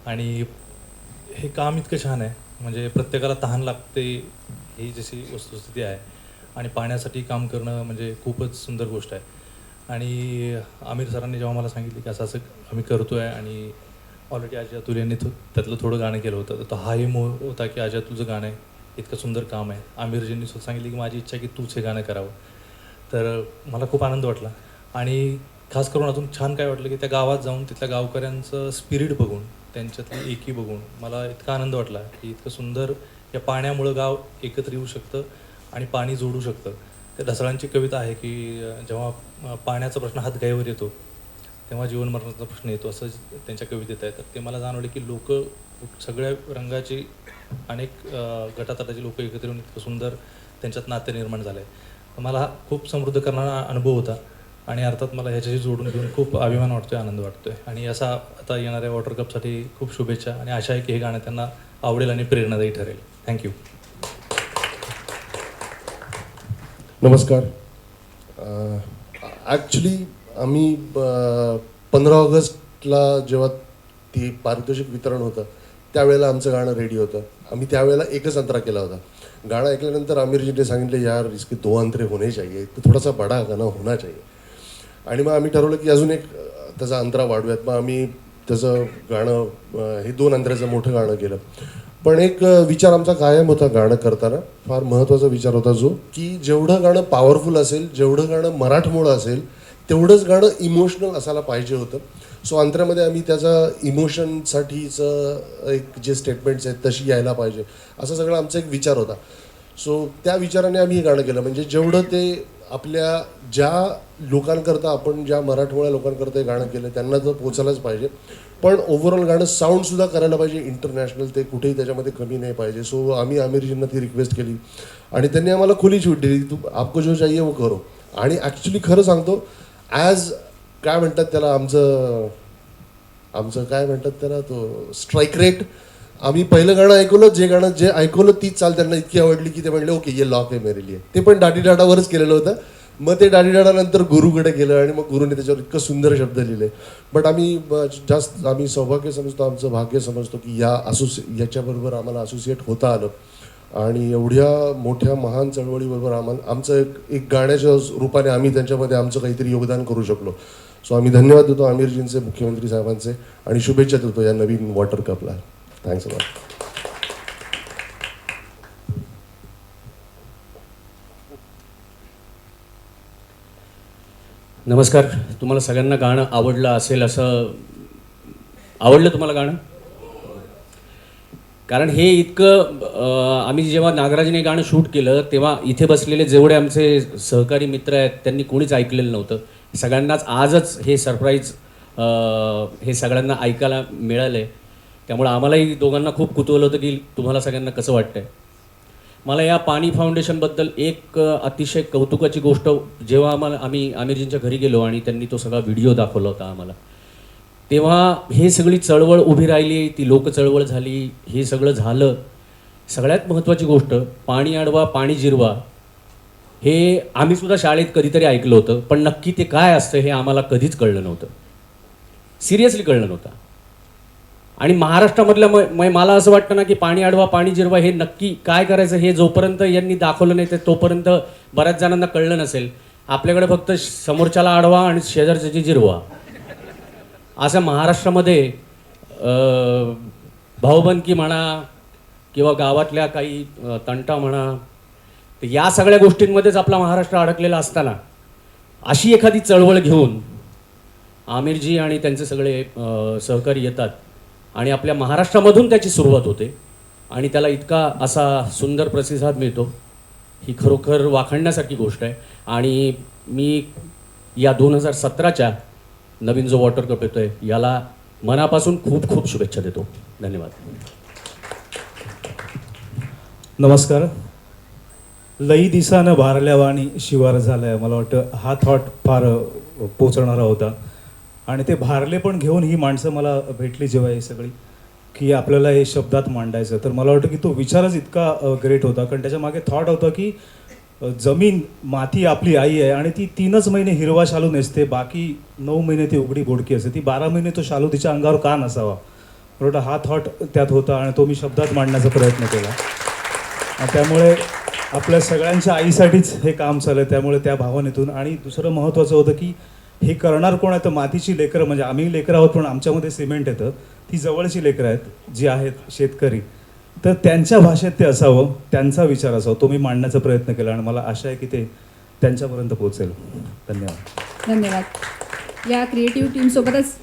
आणि हे काम इतकं छान आहे, म्हणजे प्रत्येकाला तहान लागते ही जशी वस्तुस्थिती आहे. आणि पाण्यासाठी काम करणं म्हणजे खूपच सुंदर गोष्ट आहे. आणि आमिर सरांनी जेव्हा मला सांगितलं की असं असं आम्ही करतो आहे, आणि ऑलरेडी अजय अतुल यांनी त्यातलं थोडं गाणं केलं होतं, तर हाही मोह होता की अजय अतुलचं गाणं आहे, इतकं सुंदर काम आहे. आमिरजींनी सुद्धा सांगितलं की माझी इच्छा आहे की तूच हे गाणं करावं. तर मला खूप आनंद वाटला. आणि खास करून अजून छान काय वाटलं की त्या गावात जाऊन तिथल्या गावकऱ्यांचं स्पिरिट बघून, त्यांच्यातली एकी बघून मला इतका आनंद वाटला की इतकं सुंदर या पाण्यामुळं गाव एकत्र येऊ शकतं आणि पाणी जोडू शकतं. त्या ढसाळांची कविता आहे की जेव्हा पाण्याचा प्रश्न हातगाईवर येतो तेव्हा जीवनमरणाचा प्रश्न येतो, असं त्यांच्या कवितेत आहे. तर ते मला जाणवले की लोक सगळ्या रंगाची अनेक गटातटाची लोक एकत्र येऊन इतकं सुंदर त्यांच्यात नाते निर्माण झालं आहे. मला हा खूप समृद्ध करणारा अनुभव होता. आणि अर्थात मला ह्याच्याशी जोडून घेऊन खूप अभिमान वाटतो आहे, आनंद वाटतो आहे. आणि असा आता येणाऱ्या वॉटर कपसाठी खूप शुभेच्छा, आणि आशा आहे की हे गाणं त्यांना आवडेल आणि प्रेरणादायी ठरेल. थँक्यू. नमस्कार. ॲक्च्युली आम्ही 15 ऑगस्टला जेव्हा ती पारितोषिक वितरण होतं त्यावेळेला आमचं गाणं रेडी होतं. आम्ही त्यावेळेला एकच अंतरा केला होता. गाणं ऐकल्यानंतर आमिरजीने सांगितले यार इसके 2 अंतरे होने चाहिए, तो थोडासा बडा गाणं होना चाहिए. आणि मग आम्ही ठरवलं की अजून एक त्याचा अंतरा वाढूयात. मग आम्ही त्याचं गाणं हे 2 अंतराचं मोठं गाणं केलं. पण एक विचार आमचा कायम होता गाणं करताना, फार महत्त्वाचा विचार होता जो की जेवढं गाणं पॉवरफुल असेल, जेवढं गाणं मराठमोळं असेल, तेवढंच गाणं इमोशनल असायला पाहिजे होतं. सो अंतरामध्ये आम्ही त्याचा इमोशनसाठीचं एक जे स्टेटमेंट्स आहेत तशी यायला पाहिजे, असा सगळा आमचा एक विचार होता. सो त्या विचाराने आम्ही हे गाणं केलं. म्हणजे जेवढं ते आपल्या ज्या लोकांकरता, आपण ज्या मराठमोळ्या लोकांकरता हे गाणं केलं त्यांना तर पोचायलाच पाहिजे, पण ओव्हरऑल गाणं साऊंडसुद्धा करायला पाहिजे इंटरनॅशनल, ते कुठेही त्याच्यामध्ये कमी नाही पाहिजे. सो आम्ही आमिरजींना ती रिक्वेस्ट केली आणि त्यांनी आम्हाला खुली छूट दिली, तू आपको जो चाहिए वो करो. आणि ॲक्च्युली खरं सांगतो, ॲज काय म्हणतात त्याला, आमचं काय म्हणतात त्याला, तो स्ट्राईक रेट. आम्ही पहिलं गाणं ऐकवलं, जे ऐकवलं तीच चाल त्यांना इतकी आवडली की ते म्हणले ओके ये लॉक आहे मेरे लिए. ते पण दाढी डाडावरच केलेलं होतं. मग ते दाढी डाडानंतर गुरुकडे गेलं आणि मग गुरुने त्याच्यावर इतकं सुंदर शब्द लिहिले. बट आम्ही सौभाग्य समजतो, आमचं भाग्य समजतो की याच्याबरोबर आम्हाला असोसिएट होता आलं. आणि एवढ्या मोठ्या महान चळवळीबरोबर आमचं एक गाण्याच्या रूपाने आम्ही त्यांच्यामध्ये आमचं काहीतरी योगदान करू शकलो. सो आम्ही धन्यवाद देतो आमिरजींचे, मुख्यमंत्री साहेबांचे, आणि शुभेच्छा देतो या नवीन वॉटर कपला. Thanks a lot. नमस्कार. तुम्हाला सगळ्यांना गाणं आवडलं असेल, असं आवडलं तुम्हाला गाणं? कारण हे इतकं आम्ही जेव्हा नागराजने गाणं शूट केलं तेव्हा इथे बसलेले जेवढे आमचे सहकारी मित्र आहेत त्यांनी कोणीच ऐकलेलं नव्हतं. सगळ्यांनाच आजच हे सरप्राईज हे सगळ्यांना ऐकायला मिळालं आहे. त्यामुळे आम्हालाही दोघांना खूप कुतूहल होतं की तुम्हाला सगळ्यांना कसं वाटतंय. मला या पाणी फाउंडेशनबद्दल एक अतिशय कौतुकाची गोष्ट, जेव्हा आम्ही आमिरजींच्या घरी गेलो आणि त्यांनी तो सगळा व्हिडिओ दाखवला होता आम्हाला, तेव्हा हे सगळी चळवळ उभी राहिली, ती लोक चळवळ झाली, हे सगळं झालं. सगळ्यात महत्त्वाची गोष्ट, पाणी अडवा पाणी जिरवा, हे आम्हीसुद्धा शाळेत कधीतरी ऐकलं होतं, पण नक्की ते काय असतं हे आम्हाला कधीच कळलं नव्हतं, सिरियसली कळलं नव्हतं. आणि महाराष्ट्रामधल्या मला असं वाटतं ना की पाणी अडवा पाणी जिरवा हे नक्की काय करायचं हे जोपर्यंत यांनी दाखवलं नाही तोपर्यंत बऱ्याच जणांना कळलं नसेल. आपल्याकडे फक्त समोरच्याला अडवा आणि शेजारच्याची जिरवा, असं महाराष्ट्रामध्ये भाऊबंदकी म्हणा किंवा गावातल्या काही तंटा म्हणा, तर या सगळ्या गोष्टींमध्येच आपला महाराष्ट्र अडकलेला असताना अशी एखादी चळवळ घेऊन आमिरजी आणि त्यांचे सगळे सहकारी येतात आणि आपल्या महाराष्ट्रामधून त्याची सुरुवात होते आणि त्याला इतका असा सुंदर प्रतिसाद मिळतो, ही खरोखर वाखाणण्यासारखी गोष्ट आहे. आणि मी या 2017च्या नवीन जो वॉटर कप येतो आहे याला मनापासून खूप खूप शुभेच्छा देतो. धन्यवाद. नमस्कार. लई दिसानं भारल्यावाणी शिवार झालाय, मला वाटतं हा थॉट फार पोचणारा होता. आणि ते भारले पण घेऊन ही माणसं मला भेटली जेव्हा ही सगळी, की आपल्याला हे शब्दात मांडायचं. तर मला वाटतं की तो विचारच इतका ग्रेट होता, कारण त्याच्या मागे थॉट होतं की जमीन माती आपली आई आहे आणि ती 3च महिने हिरवा शालू नेसते, बाकी 9 महिने ती उघडी बोडकी असते. ती 12 महिने तो शालू तिच्या अंगावर का नसावा, बरोबर, हा थॉट त्यात होता आणि तो मी शब्दात मांडण्याचा प्रयत्न केला. आणि त्यामुळे आपल्या सगळ्यांच्या आईसाठीच हे काम चाललं, त्यामुळे त्या भावनेतून. आणि दुसरं महत्त्वाचं होतं की हे करणार कोण आहे, तर मातीची लेकरं, म्हणजे आम्ही लेकरं आहोत पण आमच्यामध्ये सिमेंट येतं, ती जवळची लेकरं आहेत जी आहेत शेतकरी, तर त्यांच्या भाषेत ते असावं, त्यांचा विचार असावा, तो मी मांडण्याचा प्रयत्न केला आणि मला आशा आहे की ते त्यांच्यापर्यंत पोहोचेल. धन्यवाद. धन्यवाद. या क्रिएटिव्ह टीमसोबतच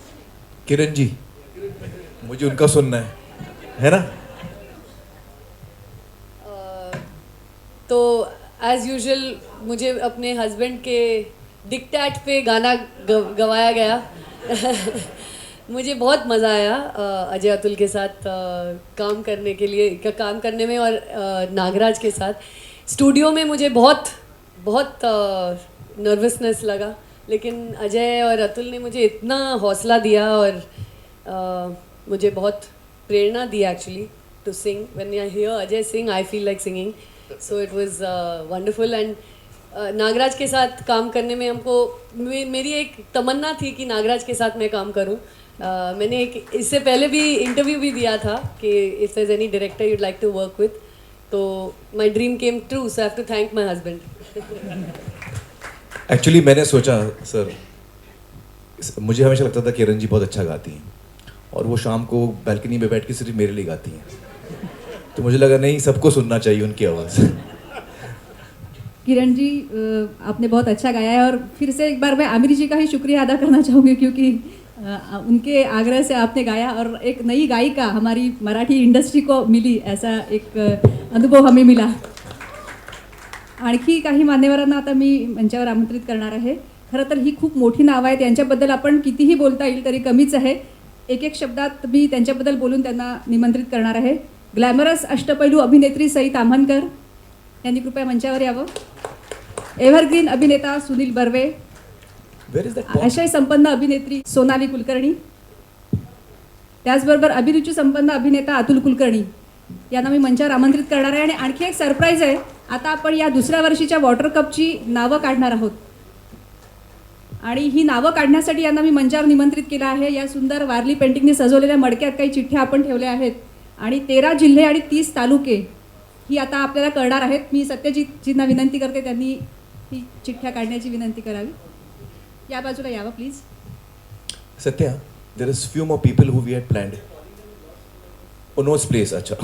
किरण जी, मुझे उनका सुनना है ना? तो एज़ यूजुअल मुझे अपने हस्बैंड के डिक्टेट पे गाना गवाया गया. मुझे बहुत मज़ा आया अजय अतुल के साथ काम करने में, और नागराज के साथ स्टूडियो में मुझे बहुत नर्वसनेस लगा, लेकिन अजय और अतुल ने मुझे इतना हौसला दिया और मुझे बहुत प्रेरणा दी actually to sing. When I hear Ajay Singh I feel like singing, so it was wonderful. And Nagraj के साथ काम करने में मेरी एक तमन्ना थी कि नागराज के साथ मैं काम करूं. मैंने इससे पहले भी इंटरव्यू भी दिया था कि if there is any director you'd like to work with, तो my dream came true, so I have to thank my husband. Actually मैंने सोचा सर, मुझे हमेशा लगता था किरण जी बहुत अच्छा गाती हैं और वो शाम को बैल्कनी में बैठ के सिर्फ मेरे लिए गाती हैं, तो मुझे लगा नहीं, सबको सुनना चाहिए उनकी आवाज़. किरण जी, आपने बहुत अच्छा गाया है और फिर से एक बार मैं आमिर जी का ही शुक्रिया अदा करना चाहूँगी, क्योंकि उनके आग्रह से आपने गाया और एक नई गायिका हमारी मराठी इंडस्ट्री को मिली, ऐसा एक अनुभव हमें मिला. आणखी काही मान्यवरांना आता मी मंचावर आमंत्रित करणार आहे. खरं तर ही खूप मोठी नावं आहेत, यांच्याबद्दल आपण कितीही बोलता येईल तरी कमीच आहे. एक एक शब्दात मी त्यांच्याबद्दल बोलून त्यांना निमंत्रित करणार आहे. ग्लॅमरस अष्टपैलू अभिनेत्री सई ताम्हनकर यांनी कृपया मंचावर यावं. एव्हरग्रीन अभिनेता सुनील बर्वे, आशय संपन्न अभिनेत्री सोनाली कुलकर्णी, त्याचबरोबर अभिरुची संपन्न अभिनेता अतुल कुलकर्णी यांना मी मंचावर आमंत्रित करणार आहे. आणि आणखी एक सरप्राईज आहे, आता आपण या दुसऱ्या वर्षीच्या वॉटर कपची नावं काढणार आहोत आणि ही नावं काढण्यासाठी यांना मी मंचावर निमंत्रित केलं आहे. या सुंदर वारली पेंटिंगने सजवलेल्या मडक्यात काही चिठ्ठ्या आपण ठेवल्या आहेत आणि 13 जिल्हे आणि 30 तालुके ही आता आपल्याला कळणार आहेत. मी सत्यजितजींना विनंती करते, त्यांनी ही चिठ्ठ्या काढण्याची विनंती करावी. या बाजूला यावं please. Satya, there is few more people who we had planned. ओनोस प्लेस. अच्छा,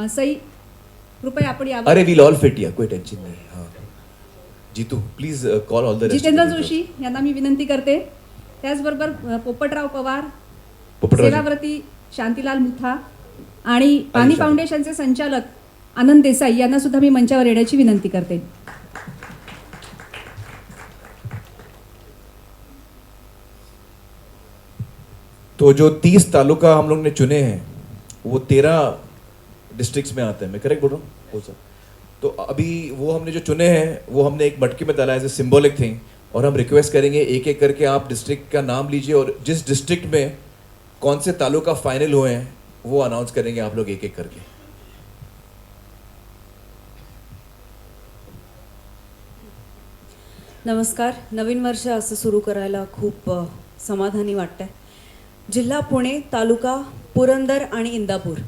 सई, कृपया आपण यावं. अरे विल ऑल फिट, या कोई टेंशन नहीं. हाँ, Jitu please call all the rest. Jitendra Joshi यांना मी विनंती करते. त्याचबरोबर पोपटराव पवार, सेवाव्रती शांतीलाल मुथा आणि पाणी फाउंडेशनचे संचालक आनंद देसाई यांना सुद्धा मी मंचावर येण्याची विनंती करते. तो जो 30 तालुका हम लोग ने चुने हैं वो 13 डिस्ट्रिक्ट्स में आते हैं. मैं करेक्ट बोल रहा हूँ? हो सर. तो अभी वो हमने जो चुने हैं वो हमने एक मटके में डाला एज ए सिम्बॉलिक थिंग, और हम रिक्वेस्ट करेंगे एक एक करके आप डिस्ट्रिक्ट का नाम लीजिए और जिस डिस्ट्रिक्ट में कौन से तालुका फाइनल हुए हैं वो अनाउंस करेंगे आप लोग एक एक करके. नमस्कार. नवीन वर्ष असं सुरू करायला खूप समाधानी वाटतंय. जिल्हा पुणे, तालुका पुरंदर आणि इंदापूर.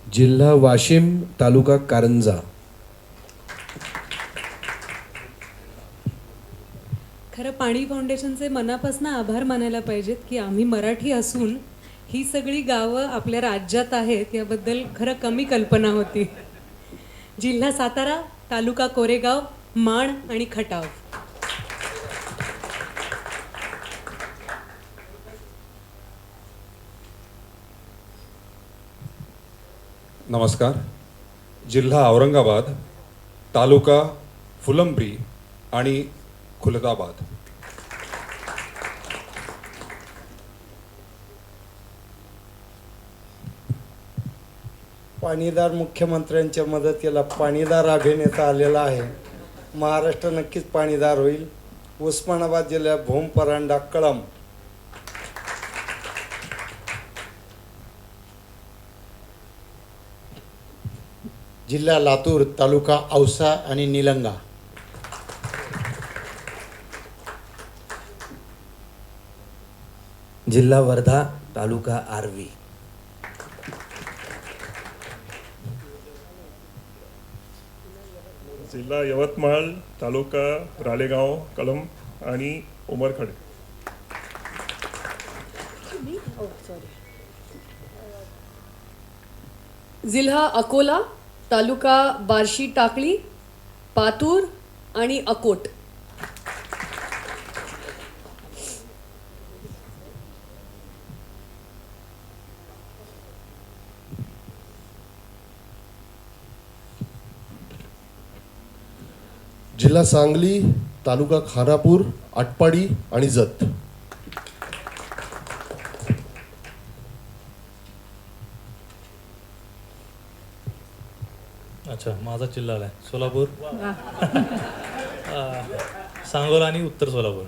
जिल्हा वाशिम, तालुका कारंजा. खरं पाणी फाउंडेशनचे मनापासून आभार मानायला पाहिजेत की आम्ही मराठी असून ही सगळी गावं आपल्या राज्यात आहेत याबद्दल खरं कमी कल्पना होती. जिल्हा सातारा, तालुका कोरेगाव, माण आणि खटाव. नमस्कार. जिल्हा औरंगाबाद, तालुका फुलंब्री आणि खुलदाबाद. पाणीदार मुख्यमंत्र्यांच्या मदतीला पाणीदार अभिनेता आलेला आहे. महाराष्ट्र नक्कीच पाणीदार होईल. उस्मानाबाद जिल्ह्यात भूम परांडा कळम. जिल्हा लातूर, तालुका औसा आणि निलंगा. जिल्हा वर्धा, तालुका आर्वी. जिल्हा यवतमाळ, तालुका रालेगाव, कलम आणि उमरखडे. जिल्हा अकोला, तालुका बार्शी टाकळी, पातूर आणि अकोट. जिल्हा सांगली, तालुका खानापूर, आटपाडी आणि जत. अच्छा, माझा जिल्हा आहे सोलापूर, सांगोला आणि उत्तर सोलापूर.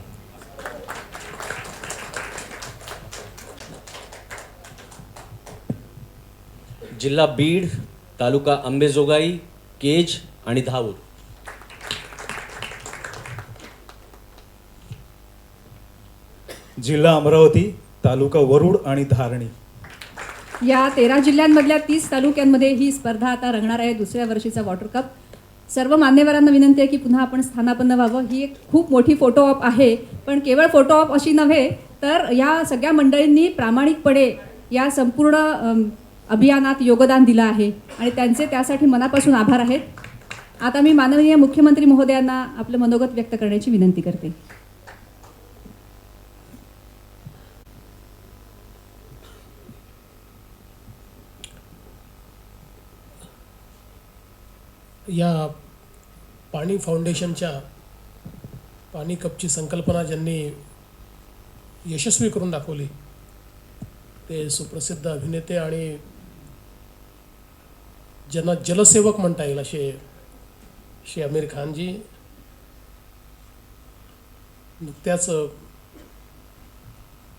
जिल्हा बीड, तालुका अंबेजोगाई, केज आणि धाऊर. जिल्हा अमरावती, तालुका वरुड आणि धारणी. या 13 जिल्ह्यांमधल्या 30 तालुक्यांमध्ये ही स्पर्धा आता रंगणार आहे. दुसऱ्या वर्षीचा वॉटर कप. सर्व मान्यवरांना विनंती आहे की पुन्हा आपण स्थानापन्न व्हावं. ही एक खूप मोठी फोटो ऑप आहे, पण केवळ फोटो ऑप अशी नव्हे तर या सगळ्या मंडळींनी प्रामाणिकपणे या संपूर्ण अभियानात योगदान दिलं आहे आणि त्यांचे त्यासाठी मनापासून आभार आहेत. आता मी माननीय मुख्यमंत्री महोदयांना आपलं मनोगत व्यक्त करण्याची विनंती करते. या पाणी फाउंडेशनच्या पाणी कपची संकल्पना ज्यांनी यशस्वी करून दाखवली ते सुप्रसिद्ध अभिनेते आणि ज्यांना जलसेवक म्हणता येईल असे श्री आमिर खानजी. नुकत्याच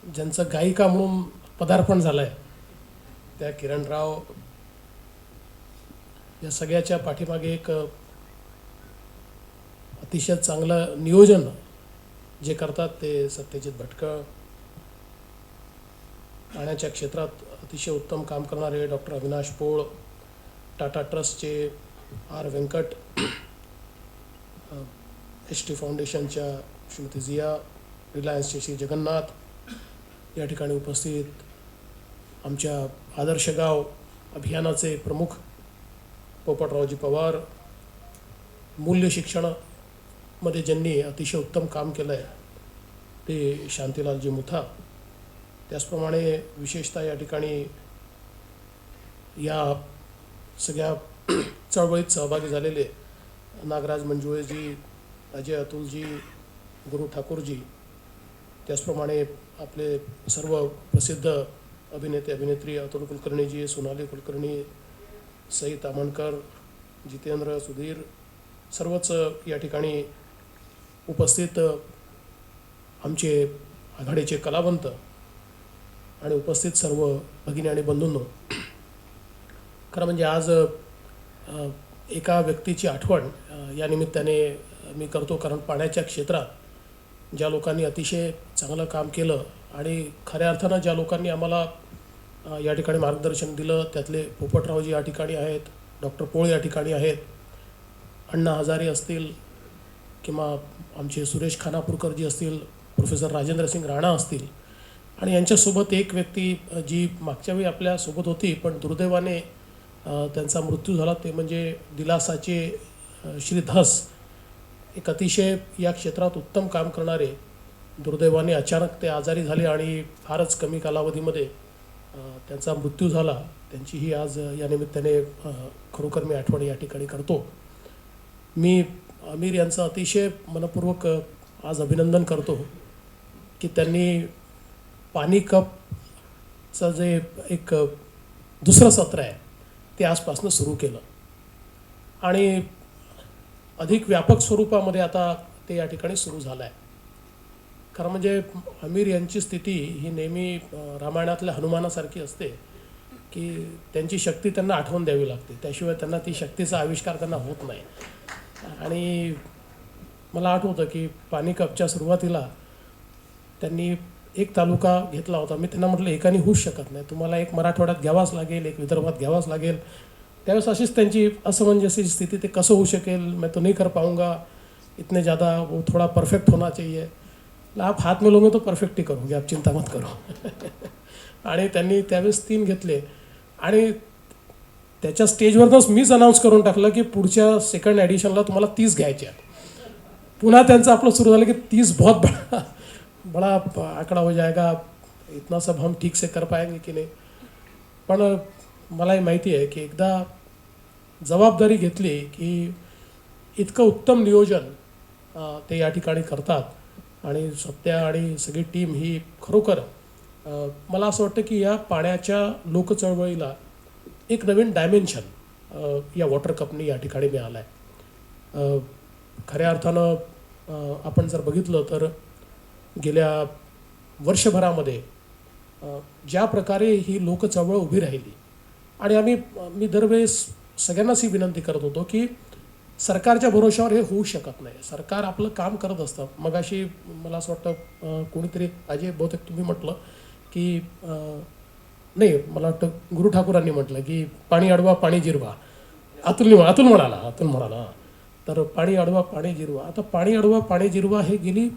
ज्यांचं गायिका म्हणून पदार्पण झालं आहे त्या किरण राव. या सगळ्याच्या पाठीमागे एक अतिशय चांगलं नियोजन जे करतात ते सत्यजित भटकळ. पाण्याच्या क्षेत्रात अतिशय उत्तम काम करणारे डॉक्टर अविनाश पोळ, टाटा ट्रस्टचे आर व्यंकट, HT फाउंडेशनच्या श्रीमती जिया, रिलायन्सचे श्री जगन्नाथ या ठिकाणी उपस्थित, आमच्या आदर्श गाव अभियानाचे प्रमुख पोपटरावजी पवार, मूल्य शिक्षणामध्ये ज्यांनी अतिशय उत्तम काम केलं आहे ते शांतीलालजी मुथा. त्याचप्रमाणे विशेषतः या ठिकाणी या सगळ्या चळवळीत सहभागी झालेले नागराज मंजुळेजी, अजय अतुलजी, गुरु ठाकूरजी, त्याचप्रमाणे आपले सर्व प्रसिद्ध अभिनेते अभिनेत्री अतुल कुलकर्णीजी, सोनाली कुलकर्णी, सई तामणकर, जितेंद्र, सुधीर, सर्वच या ठिकाणी उपस्थित आमचे आघाडीचे कलावंत आणि उपस्थित सर्व भगिनी आणि बंधूंनो. खरं म्हणजे आज एका व्यक्तीची आठवण या निमित्ताने मी करतो, कारण पाण्याच्या क्षेत्रात ज्या लोकांनी अतिशय चांगलं काम केलं आणि खऱ्या अर्थानं ज्या लोकांनी आम्हाला या ठिकाणी मार्गदर्शन दिलं त्यातले पोपटरावजी या ठिकाणी आहेत, डॉक्टर पोळ या ठिकाणी आहेत, अण्णा हजारे असतील किंवा आमचे सुरेश खानापूरकरजी असतील, प्रोफेसर राजेंद्रसिंग राणा असतील, आणि यांच्यासोबत एक व्यक्ती जी मागच्या वेळी आपल्यासोबत होती पण दुर्दैवाने त्यांचा मृत्यू झाला ते म्हणजे दिलासाचे श्री धस. एक अतिशय या क्षेत्रात उत्तम काम करणारे दुर्दैवाने अचानक ते आजारी झाले आणि फारच कमी कालावधीमध्ये त्यांचा मृत्यू झाला. त्यांचीही आज या निमित्ताने खरोखर मी आठवण या ठिकाणी करतो. मी आमिर यांचं अतिशय मनपूर्वक आज अभिनंदन करतो की त्यांनी पाणी कपचं जे एक दुसरं सत्र आहे ते आजपासून सुरू केलं आणि अधिक व्यापक स्वरूपामध्ये आता ते या ठिकाणी सुरू झालं आहे. खरं म्हणजे आमिर यांची स्थिती ही नेहमी रामायणातल्या हनुमानासारखी असते की त्यांची शक्ती त्यांना आठवण द्यावी लागते, त्याशिवाय त्यांना ती शक्तीचा आविष्कार त्यांना होत नाही. आणि मला आठवतं की पाणी कपच्या सुरुवातीला त्यांनी एक तालुका घेतला होता. मी त्यांना म्हटलं एकाने होऊच शकत नाही, तुम्हाला एक मराठवाड्यात घ्यावाच लागेल, एक विदर्भात घ्यावाच लागेल. त्यावेळेस अशीच त्यांची असमंजसी स्थिती, ते कसं होऊ शकेल, मैं तो नहीं कर पाऊंगा, इतने ज़्यादा वो थोड़ा परफेक्ट होना चाहिए. आप हात मिळवून तो परफेक्ट ही करूँगी, आप चिंता मत करो. आणि त्यांनी त्यावेळेस 3 घेतले आणि त्याच्या स्टेजवरच मीच अनाऊन्स करून टाकलं की पुढच्या सेकंड ॲडिशनला तुम्हाला 30 घ्यायच्या. पुन्हा त्यांचं आपलं सुरू झालं की 30 बहुत बड़ा आंकड़ा हो जाएगा, इतना सब हम ठीक से कर पाएंगे की नाही. पण मलाही माहिती आहे की एकदा जबाबदारी घेतली की इतकं उत्तम नियोजन ते या ठिकाणी करतात आणि सत्या आणि सगळी टीम ही खरोखर मला असं वाटतं की या पाण्याच्या लोकचळवळीला एक नवीन डायमेन्शन या वॉटर कपनी या ठिकाणी मिळालं आहे. खऱ्या अर्थानं आपण जर बघितलं तर गेल्या वर्षभरामध्ये ज्या प्रकारे ही लोकचळवळ उभी राहिली आणि मी दरवेळेस सगळ्यांनाच ही विनंती करत होतो की सरकारच्या भरोशावर हे होऊ शकत नाही. सरकार आपलं काम करत असतं. मगाशी मला असं वाटतं कोणीतरी अजय बहुतेक तुम्ही म्हटलं की नाही, मला वाटतं गुरु ठाकूरांनी म्हटलं की पाणी अडवा पाणी जिरवा. अतुल म्हणाला तर पाणी अडवा पाणी जिरवा. आता पाणी अडवा पाणी जिरवा हे गेली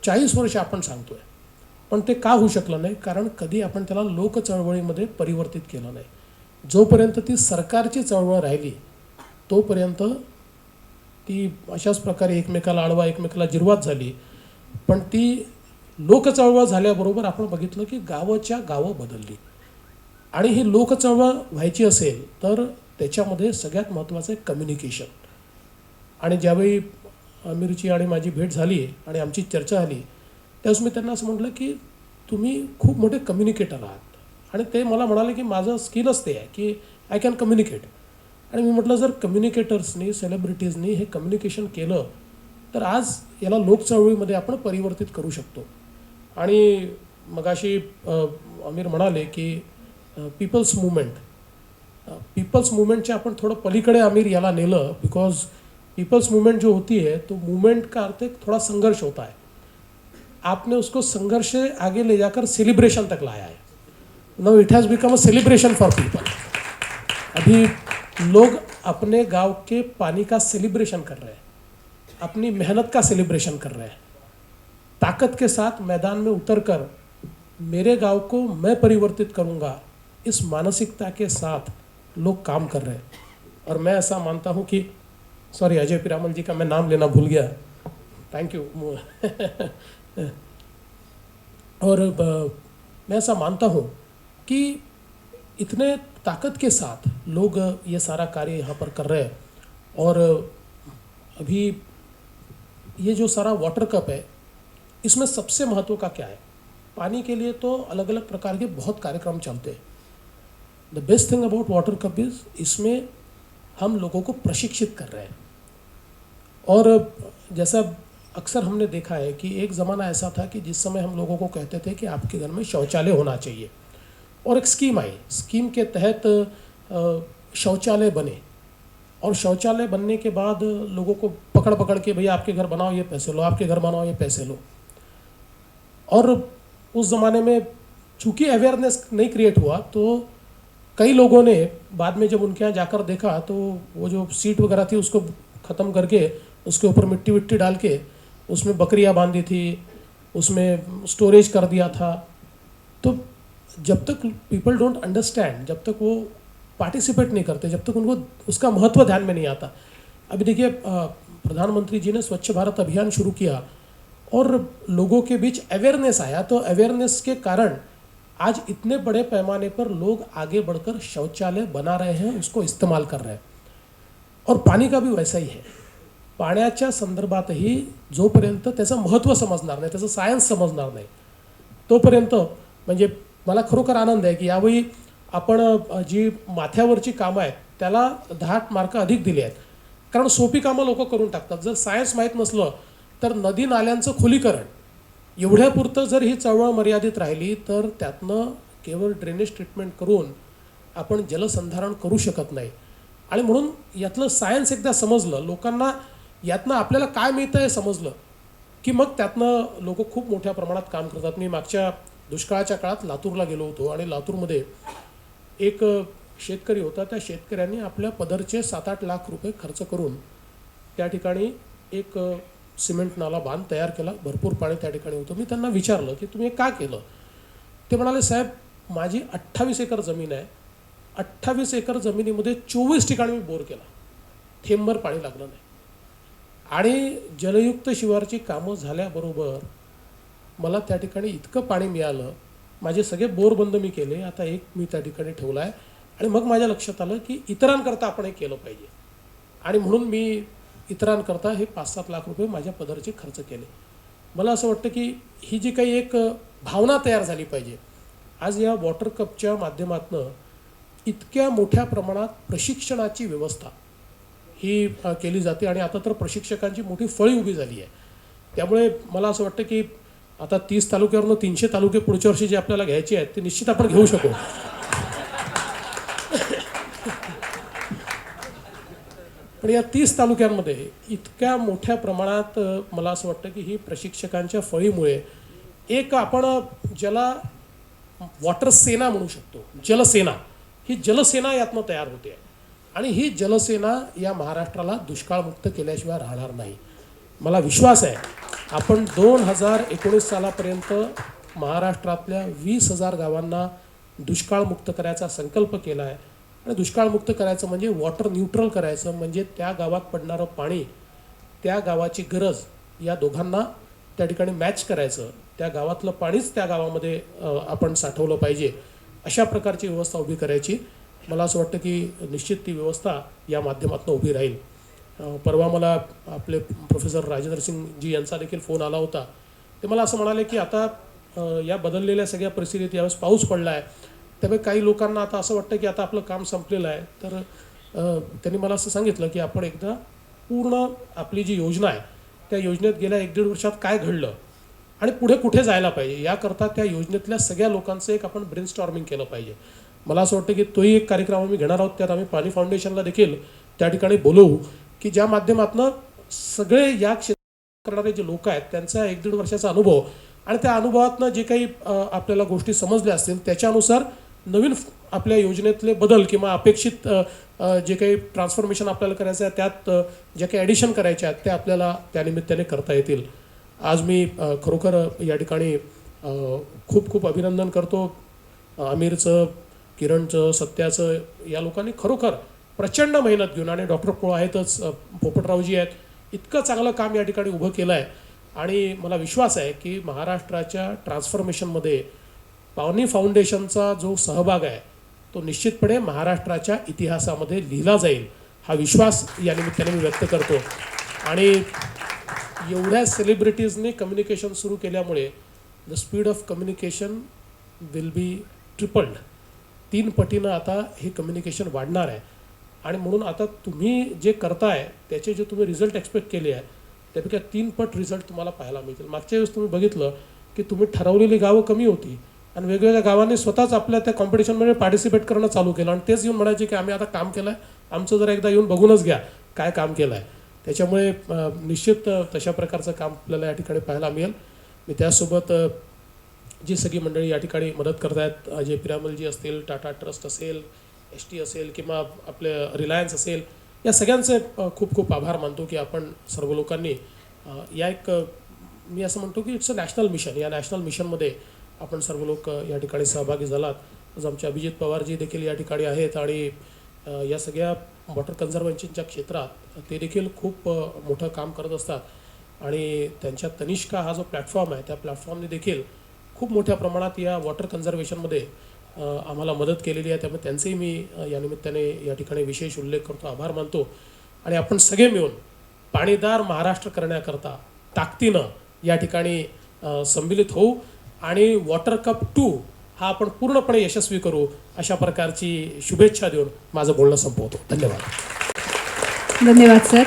40 वर्ष आपण सांगतोय, पण ते का होऊ शकलं नाही? कारण कधी आपण त्याला लोकचळवळीमध्ये परिवर्तित केलं नाही. जोपर्यंत ती सरकारची चळवळ राहिली तोपर्यंत ती अशाच प्रकारे एकमेकाला अडवा एकमेकाला जिरवाच झाली. पण ती लोकचळवळ झाल्याबरोबर आपण बघितलं की गावाच्या गावं बदलली आणि ही लोकचळवळ व्हायची असेल तर त्याच्यामध्ये सगळ्यात महत्त्वाचं आहे कम्युनिकेशन. आणि ज्यावेळी आमिरची आणि माझी भेट झाली आणि आमची चर्चा झाली त्यावेळेस मी त्यांना असं म्हटलं की तुम्ही खूप मोठे कम्युनिकेटर आहात आणि ते मला म्हणाले की माझं स्किलच ते आहे की आय कॅन कम्युनिकेट. आणि मी म्हटलं जर कम्युनिकेटर्सनी सेलिब्रिटीजनी हे कम्युनिकेशन केलं तर आज याला लोकचळवळीमध्ये आपण परिवर्तित करू शकतो. आणि मगाशी आमिर म्हणाले की पीपल्स मूवमेंटच्या आपण थोडं पलीकडे आमिर याला नेलं बिकॉज पीपल्स मूवमेंट जो होती है तो मूवमेंट का अर्थ एक थोड़ा संघर्ष होता है. आपने उसको संघर्ष से आगे ले जाकर सेलिब्रेशन तक लाया है. Now it has become a celebration for people. अभी लोग अपने गांव के पानी का सेलिब्रेशन कर रहे हैं, अपनी मेहनत का सेलिब्रेशन कर रहे हैं. ताकत के साथ मैदान में उतरकर मेरे गांव को मैं परिवर्तित करूंगा, इस मानसिकता के साथ लोग काम कर रहे हैं. और मैं ऐसा मानता हूं कि सॉरी अजय पिरामल जी का मैं नाम लेना भूल गया, थैंक यू. और मैं ऐसा मानता हूँ कि इतने ताकत के साथ लोग ये सारा कार्य यहाँ पर कर रहे हैं. और अभी ये जो सारा वाटर कप है इसमें सबसे महत्व का क्या है? पानी के लिए तो अलग अलग प्रकार के बहुत कार्यक्रम चलते हैं. The best thing about water cup is इसमें हम लोगों को प्रशिक्षित कर रहे हैं. और जैसा अक्सर हमने देखा है कि एक ज़माना ऐसा था कि जिस समय हम लोगों को कहते थे कि आपके घर में शौचालय होना चाहिए और एक स्कीम आई, स्कीम के तहत शौचालय बने और शौचालय बनने के बाद लोगों को पकड़ पकड़ के भैया आपके घर बनाओ ये पैसे लो, आपके घर बनाओ ये पैसे लो. और उस ज़माने में चूँकि अवेयरनेस नहीं क्रिएट हुआ तो कई लोगों ने बाद में जब उनके यहाँ जाकर देखा तो वो जो सीट वगैरह थी उसको ख़त्म करके उसके ऊपर मिट्टी विट्टी डाल के उसमें बकरियां बांधी थी, उसमें स्टोरेज कर दिया था. तो जब तक पीपल डोंट अंडरस्टैंड, जब तक वो पार्टिसिपेट नहीं करते, जब तक उनको उसका महत्व ध्यान में नहीं आता. अभी देखिए प्रधानमंत्री जी ने स्वच्छ भारत अभियान शुरू किया और लोगों के बीच अवेयरनेस आया, तो अवेयरनेस के कारण आज इतने बड़े पैमाने पर लोग आगे बढ़कर शौचालय बना रहे हैं, उसको इस्तेमाल कर रहे हैं. और पाणी का भी वैसा ही है. पाण्याच्या संदर्भातही जोपर्यंत त्याचं महत्त्व समजणार नाही, त्याचं सायन्स समजणार नाही तोपर्यंत म्हणजे मला खरोखर आनंद आहे की यावेळी आपण जी माथ्यावरची कामं आहेत त्याला 10 मार्क अधिक दिले आहेत, कारण सोपी कामं लोक करून टाकतात. जर सायन्स माहीत नसलं तर नदी नाल्यांचं खोलीकरण एवढ्यापुरतं जर ही चळवळ मर्यादित राहिली तर त्यातनं केवळ ड्रेनेज ट्रीटमेंट करून आपण जलसंधारण करू शकत नाही. आणि म्हणून यातलं सायन्स एकदा समजलं, लोकांना यातनं आपल्याला काय मिळतं हे समजलं की मग त्यातनं लोक खूप मोठ्या प्रमाणात काम करतात. मी मागच्या दुष्काळाच्या काळात लातूरला गेलो होतो आणि लातूरमध्ये एक शेतकरी होता. त्या शेतकऱ्यांनी आपल्या पदरचे 7-8 लाख रुपये खर्च करून त्या ठिकाणी एक सिमेंट नाला बांध तयार केला. भरपूर पाणी त्या ठिकाणी होतं. मी त्यांना विचारलं की तुम्ही हे का केलं. ते म्हणाले, साहेब माझी 28 एकर जमीन आहे, 28 एकर जमिनीमध्ये 24 ठिकाणी मी बोर केला, थेंबभर पाणी लागलं नाही. आणि जलयुक्त शिवारची कामं झाल्याबरोबर मला त्या ठिकाणी इतकं पाणी मिळालं, माझे सगळे बोर बंद मी केले, आता एक मी त्या ठिकाणी ठेवला आहे. आणि मग माझ्या लक्षात आलं की इतरांकरता आपण हे केलं पाहिजे. आणि म्हणून मी इतरांकरता हे 5-7 लाख रुपये माझ्या पदरचे खर्च केले. मला असं वाटतं की ही जी काही एक भावना तयार झाली पाहिजे. आज या वॉटर कपच्या माध्यमातून इतक्या मोठ्या प्रमाणात प्रशिक्षणाची व्यवस्था ही केली जाते आणि आता तर प्रशिक्षकांची मोठी फळी उभी झाली आहे. त्यामुळे मला असं वाटतं की आता 30 तालुक्यावरून 300 तालुके पुढच्या वर्षी जे आपल्याला घ्यायचे आहेत ते निश्चित आपण घेऊ शकू. पण या 30 तालुक्यांमध्ये इतक्या मोठ्या प्रमाणात मला असं वाटतं की ही प्रशिक्षकांच्या फळीमुळे एक आपण ज्याला वॉटर सेना म्हणू शकतो, जलसेना, ही जलसेना यातनं तयार होते. आणि ही जलसेना या महाराष्ट्राला दुष्काळमुक्त केल्याशिवाय राहणार नाही. मला विश्वास आहे आपण 2019 सालापर्यंत महाराष्ट्रातल्या 20,000 गावांना दुष्काळमुक्त करायचा संकल्प केला आहे. आणि दुष्काळमुक्त करायचं म्हणजे वॉटर न्यूट्रल करायचं, म्हणजे त्या गावात पडणारं पाणी, त्या गावाची गरज या दोघांना त्या ठिकाणी मॅच करायचं. त्या गावातलं पाणीच त्या गावामध्ये आपण साठवलं पाहिजे, अशा प्रकारची व्यवस्था उभी करायची. मला असं वाटतं की निश्चित ती व्यवस्था या माध्यमातून उभी राहील. परवा मला आपले प्रोफेसर राजेंद्र सिंगजी यांचा देखील फोन आला होता. ते मला असं म्हणाले की आता या बदललेल्या सगळ्या परिस्थितीत यावेळेस पाऊस पडला आहे, त्यामुळे काही लोकांना आता असं वाटतं की आता आपलं काम संपलेलं आहे. तर त्यांनी मला असं सांगितलं की आपण एकदा पूर्ण आपली जी योजना आहे त्या योजनेत गेल्या 1-1.5 वर्षात काय घडलं आणि पुढे कुठे जायला पाहिजे याकरता त्या योजनेतल्या सगळ्या लोकांचं एक आपण ब्रेनस्टॉर्मिंग केलं पाहिजे. मला असं वाटतं की तोही एक कार्यक्रम आम्ही घेणार आहोत. त्यात आम्ही पाणी फाउंडेशनला देखील त्या ठिकाणी बोलवू की ज्या माध्यमातून सगळे या क्षेत्रात करणारे जे लोक आहेत त्यांचा 1-1.5 वर्षाचा अनुभव आणि त्या अनुभवातनं जे काही आपल्याला गोष्टी समजल्या असतील त्याच्यानुसार नवीन आपल्या योजनेतले बदल किंवा अपेक्षित जे काही ट्रान्सफॉर्मेशन आपल्याला करायचं आहे त्यात ज्या काही ॲडिशन करायच्या आहेत त्या आपल्याला त्यानिमित्ताने करता येतील. आज मी खरोखर या ठिकाणी खूप खूप अभिनंदन करतो आमिरचं, किरणचं, सत्याचं. या लोकांनी खरोखर प्रचंड मेहनत घेऊन, आणि डॉक्टर पोळ आहेतच, पोपटरावजी आहेत, इतकं चांगलं काम या ठिकाणी उभं केलं आहे. आणि मला विश्वास आहे की महाराष्ट्राच्या ट्रान्सफॉर्मेशनमध्ये पाणी फाउंडेशनचा जो सहभाग आहे तो निश्चितपणे महाराष्ट्राच्या इतिहासामध्ये लिहिला जाईल, हा विश्वास या निमित्ताने मी व्यक्त करतो. आणि एवढ्या सेलिब्रिटीजने कम्युनिकेशन सुरू केल्यामुळे the speed of communication will be tripled. 3 पटीनं आता हे कम्युनिकेशन वाढणार आहे. आणि म्हणून आता तुम्ही जे करताय त्याचे जे तुम्ही रिझल्ट एक्सपेक्ट केले आहे त्यापेक्षा 3 पट रिझल्ट तुम्हाला पाहायला मिळतील. मागच्या वेळेस तुम्ही बघितलं की तुम्ही ठरवलेली गावं कमी होती आणि वेगवेगळ्या गावांनी स्वतःच आपल्या त्या कॉम्पिटिशनमध्ये पार्टिसिपेट करणं चालू केलं आणि तेच येऊन म्हणायचे की आम्ही आता काम केलं आहे, आमचं जरा एकदा येऊन बघूनच घ्या काय काम केलं आहे. त्याच्यामुळे निश्चित तशा प्रकारचं काम आपल्याला या ठिकाणी पाहायला मिळेल. मी त्यासोबत जी सगळी मंडळी या ठिकाणी मदत करत आहेत, अजय पिरामलजी असतील, टाटा ट्रस्ट असेल, ST असेल किंवा आपले रिलायन्स असेल, या सगळ्यांचे खूप खूप आभार मानतो की आपण सर्व लोकांनी या एक मी असं म्हणतो की इट्स अ नॅशनल मिशन. या नॅशनल मिशनमध्ये आपण सर्व लोक या ठिकाणी सहभागी झालात. आज आमचे अभिजित पवारजी देखील या ठिकाणी आहेत आणि या सगळ्या वॉटर कन्झर्वेशनच्या क्षेत्रात ते देखील खूप मोठं काम करत असतात आणि त्यांच्या तनिष्का हा जो प्लॅटफॉर्म आहे त्या प्लॅटफॉर्मने देखील खूप मोठ्या प्रमाणात या वॉटर कन्झर्वेशनमध्ये आम्हाला मदत केलेली आहे. त्यामुळे त्यांचेही मी या निमित्ताने या ठिकाणी विशेष उल्लेख करतो, आभार मानतो. आणि आपण सगळे मिळून पाणीदार महाराष्ट्र करण्याकरता ताकदीनं या ठिकाणी संमिलित होऊ आणि वॉटर कप 2 हा आपण पूर्णपणे यशस्वी करू अशा प्रकारची शुभेच्छा देऊन माझं बोलणं संपवतो. धन्यवाद. धन्यवाद सर.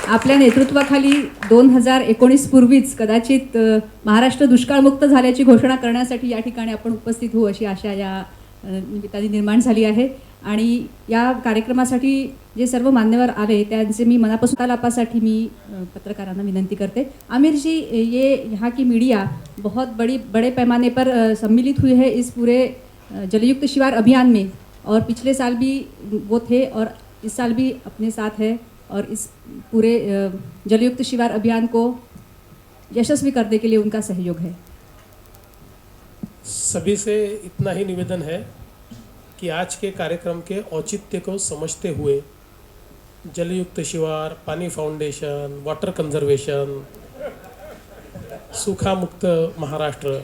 आपल्या नेतृत्वाखाली 2019 पूर्वीच कदाचित महाराष्ट्र दुष्काळमुक्त झाल्याची घोषणा करण्यासाठी या ठिकाणी आपण उपस्थित होऊ अशी आशा या निमित्ताने निर्माण झाली आहे. आणि या कार्यक्रमासाठी जे सर्व मान्यवर आले त्यांचे मी मनापासून लाभासाठी मी पत्रकारांना विनंती करते. आमिर जी, ये यहाँ की मीडिया बहुत बड़े पैमाने पर सम्मिलित हुई है इस पूरे जलयुक्त शिवार अभियान में, और पिछले साल भी वो थे और इस साल भी अपने साथ है, और इस पूरे जलयुक्त शिवार अभियान को यशस्वी करने के लिए उनका सहयोग है. सभी से इतना ही निवेदन है कि आज के कार्यक्रम के औचित्य को समझते हुए जलयुक्त शिवार, पानी फाउंडेशन, वाटर कंजर्वेशन, सूखा मुक्त महाराष्ट्र,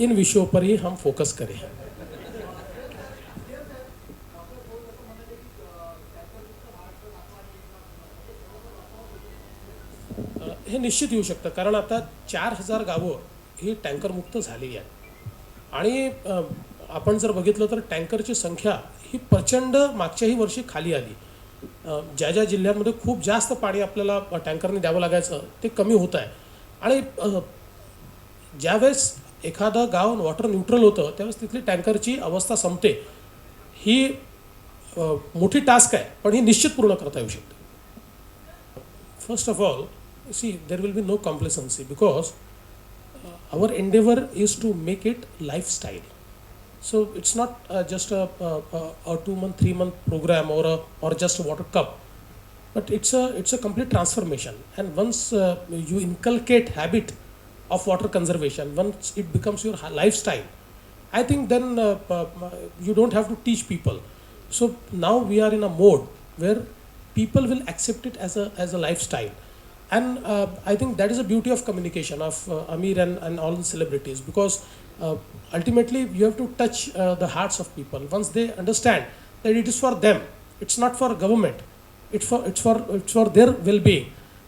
इन विषयों पर ही हम फोकस करें. हे निश्चित येऊ शकतं, कारण आता 4000 गावं ही टँकरमुक्त झालेली आहेत. आणि आपण जर बघितलं तर टँकरची संख्या ही प्रचंड मागच्याही वर्षी खाली आली. ज्या ज्या जिल्ह्यांमध्ये खूप जास्त पाणी आपल्याला टँकरने द्यावं लागायचं ते कमी होत आहे. आणि ज्यावेळेस एखादं गाव वॉटर न्यूट्रल होतं त्यावेळेस तिथली टँकरची अवस्था संपते. ही मोठी टास्क आहे, पण ही निश्चित पूर्ण करता येऊ शकते. First of all, see, there will be no complacency because our endeavor is to make it lifestyle. So it's not just a 2-month, 3-month program or just a water cup, but it's a complete transformation. And once you inculcate habit of water conservation, once it becomes your lifestyle, I think then you don't have to teach people. So now we are in a mode where people will accept it as a lifestyle. And I think that is the beauty of communication of Amir and all the celebrities, because ultimately you have to touch the hearts of people. Once they understand that it is for them, it's not for government, it's for their well-being,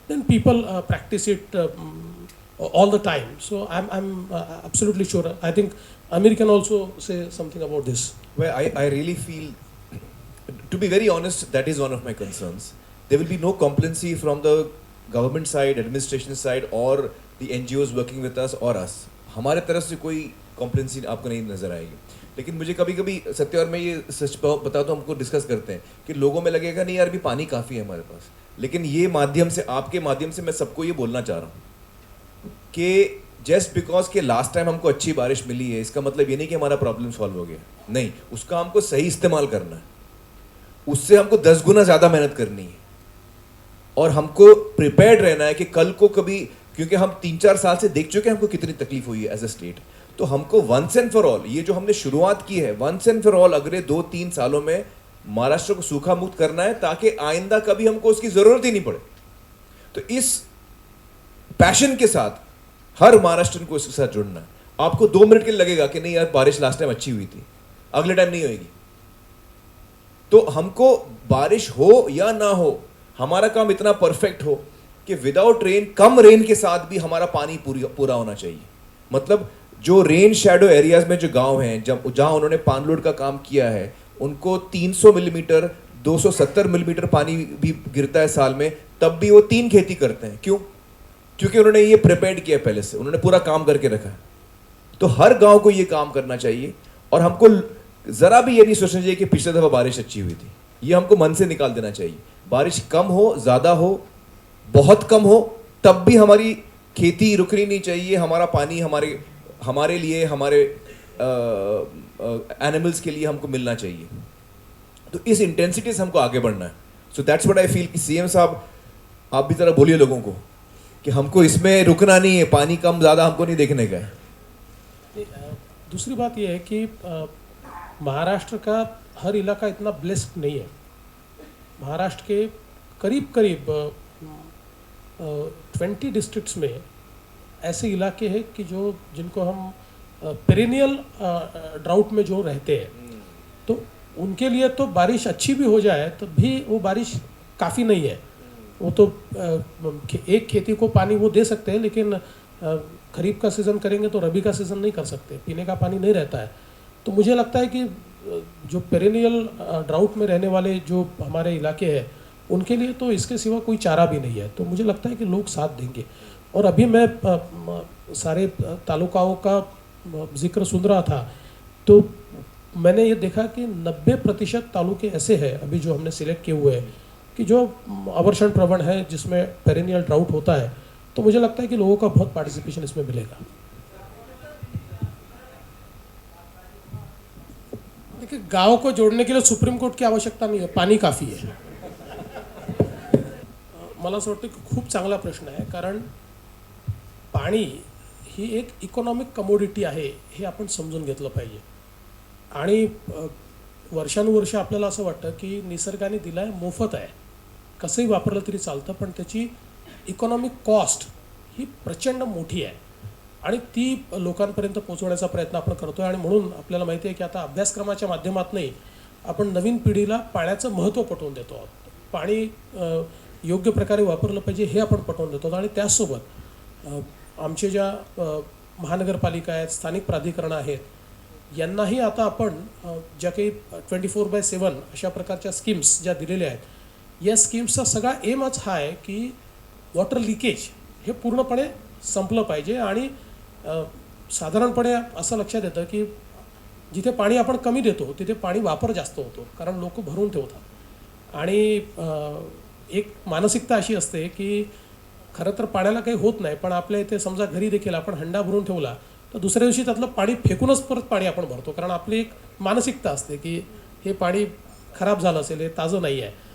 then people practice it all the time. So I'm absolutely sure. I think Amir can also say something about this. Well, I really feel, to be very honest, that is one of my concerns. There will be no complacency from the government side, administration side और दी NGOs working with us और अस. हमारे तरफ से कोई कॉम्प्लेंसी आपको नहीं नज़र आएगी. लेकिन मुझे कभी कभी सत्य और मैं ये सच बताता हूँ, हमको डिस्कस करते हैं कि लोगों में लगेगा नहीं यार भी पानी काफ़ी है हमारे पास. लेकिन ये माध्यम से, आपके माध्यम से मैं सबको ये बोलना चाह रहा हूँ कि जस्ट बिकॉज कि लास्ट टाइम हमको अच्छी बारिश मिली है, इसका मतलब ये नहीं कि हमारा प्रॉब्लम सॉल्व हो गया. नहीं, उसका हमको सही इस्तेमाल करना है. उससे हमको 10 गुना ज़्यादा मेहनत करनी है और हमको प्रिपेयर्ड रहना है कि कल को कभी, क्योंकि हम 3-4 साल से देख चुके हैं हमको कितनी तकलीफ हुई है एज अ स्टेट. तो हमको वंस एंड फॉर ऑल, ये जो हमने शुरुआत की है, वंस एंड फॉर ऑल अगले 2-3 सालों में महाराष्ट्र को सूखा मुक्त करना है, ताकि आइंदा कभी हमको उसकी जरूरत ही नहीं पड़े. तो इस पैशन के साथ हर महाराष्ट्रन को इसके साथ जुड़ना है. आपको 2 मिनट के लिए लगेगा कि नहीं यार बारिश लास्ट टाइम अच्छी हुई थी, अगले टाइम नहीं होगी. तो हमको बारिश हो या ना हो, हमारा काम इतना परफेक्ट हो कि विदाउट रेन, कम रेन के साथ भी हमारा पानी पूरा होना चाहिए. मतलब जो रेन शैडो एरियाज में जो गांव हैं, जहां उन्होंने पानलोड का काम किया है, उनको 300 मिलीमीटर, 270 मिलीमीटर पानी भी गिरता है साल में, तब भी वो 3 खेती करते हैं. क्यों? क्योंकि उन्होंने ये प्रिपेयर्ड किया पहले से, उन्होंने पूरा काम करके रखा है. तो हर गाँव को ये काम करना चाहिए. और हमको ज़रा भी ये नहीं सोचना चाहिए कि पिछले दफ़ा बारिश अच्छी हुई थी. ये हमको मन से निकाल देना चाहिए. बारिश कम हो, ज़्यादा हो, बहुत कम हो, तब भी हमारी खेती रुकनी नहीं चाहिए. हमारा पानी हमारे लिए, हमारे एनिमल्स के लिए हमको मिलना चाहिए. तो इस इंटेंसिटी से हमको आगे बढ़ना है. So that's what I feel कि CM साहब आप भी ज़रा बोलिए लोगों को कि हमको इसमें रुकना नहीं है. पानी कम ज़्यादा हमको नहीं देखने का है. दूसरी बात यह है कि महाराष्ट्र का हर इलाका इतना ब्लेस्ड नहीं है. महाराष्ट्र के करीब 20 डिस्ट्रिक्ट्स में ऐसे इलाके हैं कि जिनको हम पेरेनियल ड्राउट में जो रहते हैं, तो उनके लिए तो बारिश अच्छी भी हो जाए तो भी वो बारिश काफ़ी नहीं है. वो तो एक खेती को पानी वो दे सकते हैं, लेकिन खरीफ का सीज़न करेंगे तो रबी का सीज़न नहीं कर सकते, पीने का पानी नहीं रहता है। तो मुझे लगता है कि जो पेरेनियल ड्राउट में रहने वाले जो हमारे इलाके हैं उनके लिए तो इसके सिवा कोई चारा भी नहीं है। तो मुझे लगता है कि लोग साथ देंगे। और अभी मैं सारे तालुकाओं का जिक्र सुन रहा था तो मैंने ये देखा कि 90% तालुके ऐसे हैं अभी जो हमने सिलेक्ट किए हुए हैं कि जो अवर्षण प्रवण है, जिसमें पेरेनियल ड्राउट होता है। तो मुझे लगता है कि लोगों का बहुत पार्टिसिपेशन इसमें मिलेगा। देखिए, गांव को जोड़ने के लिए सुप्रीम कोर्ट की आवश्यकता नहीं है, पाणी काफ़ी आहे। मला असं वाटतं की खूप चांगला प्रश्न आहे, कारण पाणी ही एक इकॉनॉमिक कमोडिटी आहे हे आपण समजून घेतलं पाहिजे। आणि वर्षानुवर्ष आपल्याला असं वाटतं की निसर्गाने दिला आहे, मोफत आहे, कसंही वापरलं तरी चालतं, पण त्याची इकॉनॉमिक कॉस्ट ही प्रचंड मोठी आहे आणि ती लोकांपर्यंत पोहोचवण्याचा प्रयत्न आपण करतो आहे। आणि म्हणून आपल्याला माहिती आहे की आता अभ्यासक्रमाच्या माध्यमातूनही आपण नवीन पिढीला पाण्याचं महत्त्व पटवून देतो आहोत। पाणी योग्य प्रकारे वापरलं पाहिजे हे आपण पटवून देतो आहोत। आणि त्याचसोबत आमचे ज्या महानगरपालिका आहेत, स्थानिक प्राधिकरणं आहेत, यांनाही आता आपण ज्या काही 24/7 अशा प्रकारच्या स्कीम्स ज्या दिलेल्या आहेत, या स्कीम्सचा सगळा एमच हा आहे की वॉटर लिकेज हे पूर्णपणे संपलं पाहिजे। आणि साधारणपणे असं लक्षात येतं की जिथे पाणी आपण कमी देतो तिथे पाणी वापर जास्त होतो, कारण लोक भरून ठेवतात। आणि एक मानसिकता अशी असते की खरं तर पाण्याला काही होत नाही, पण आपल्या इथे समजा घरी देखील आपण हंडा भरून ठेवला तर दुसऱ्या दिवशी त्यातलं पाणी फेकूनच परत पाणी आपण भरतो, कारण आपली एक मानसिकता असते की हे पाणी खराब झालं असेल, हे ताजं नाही आहे।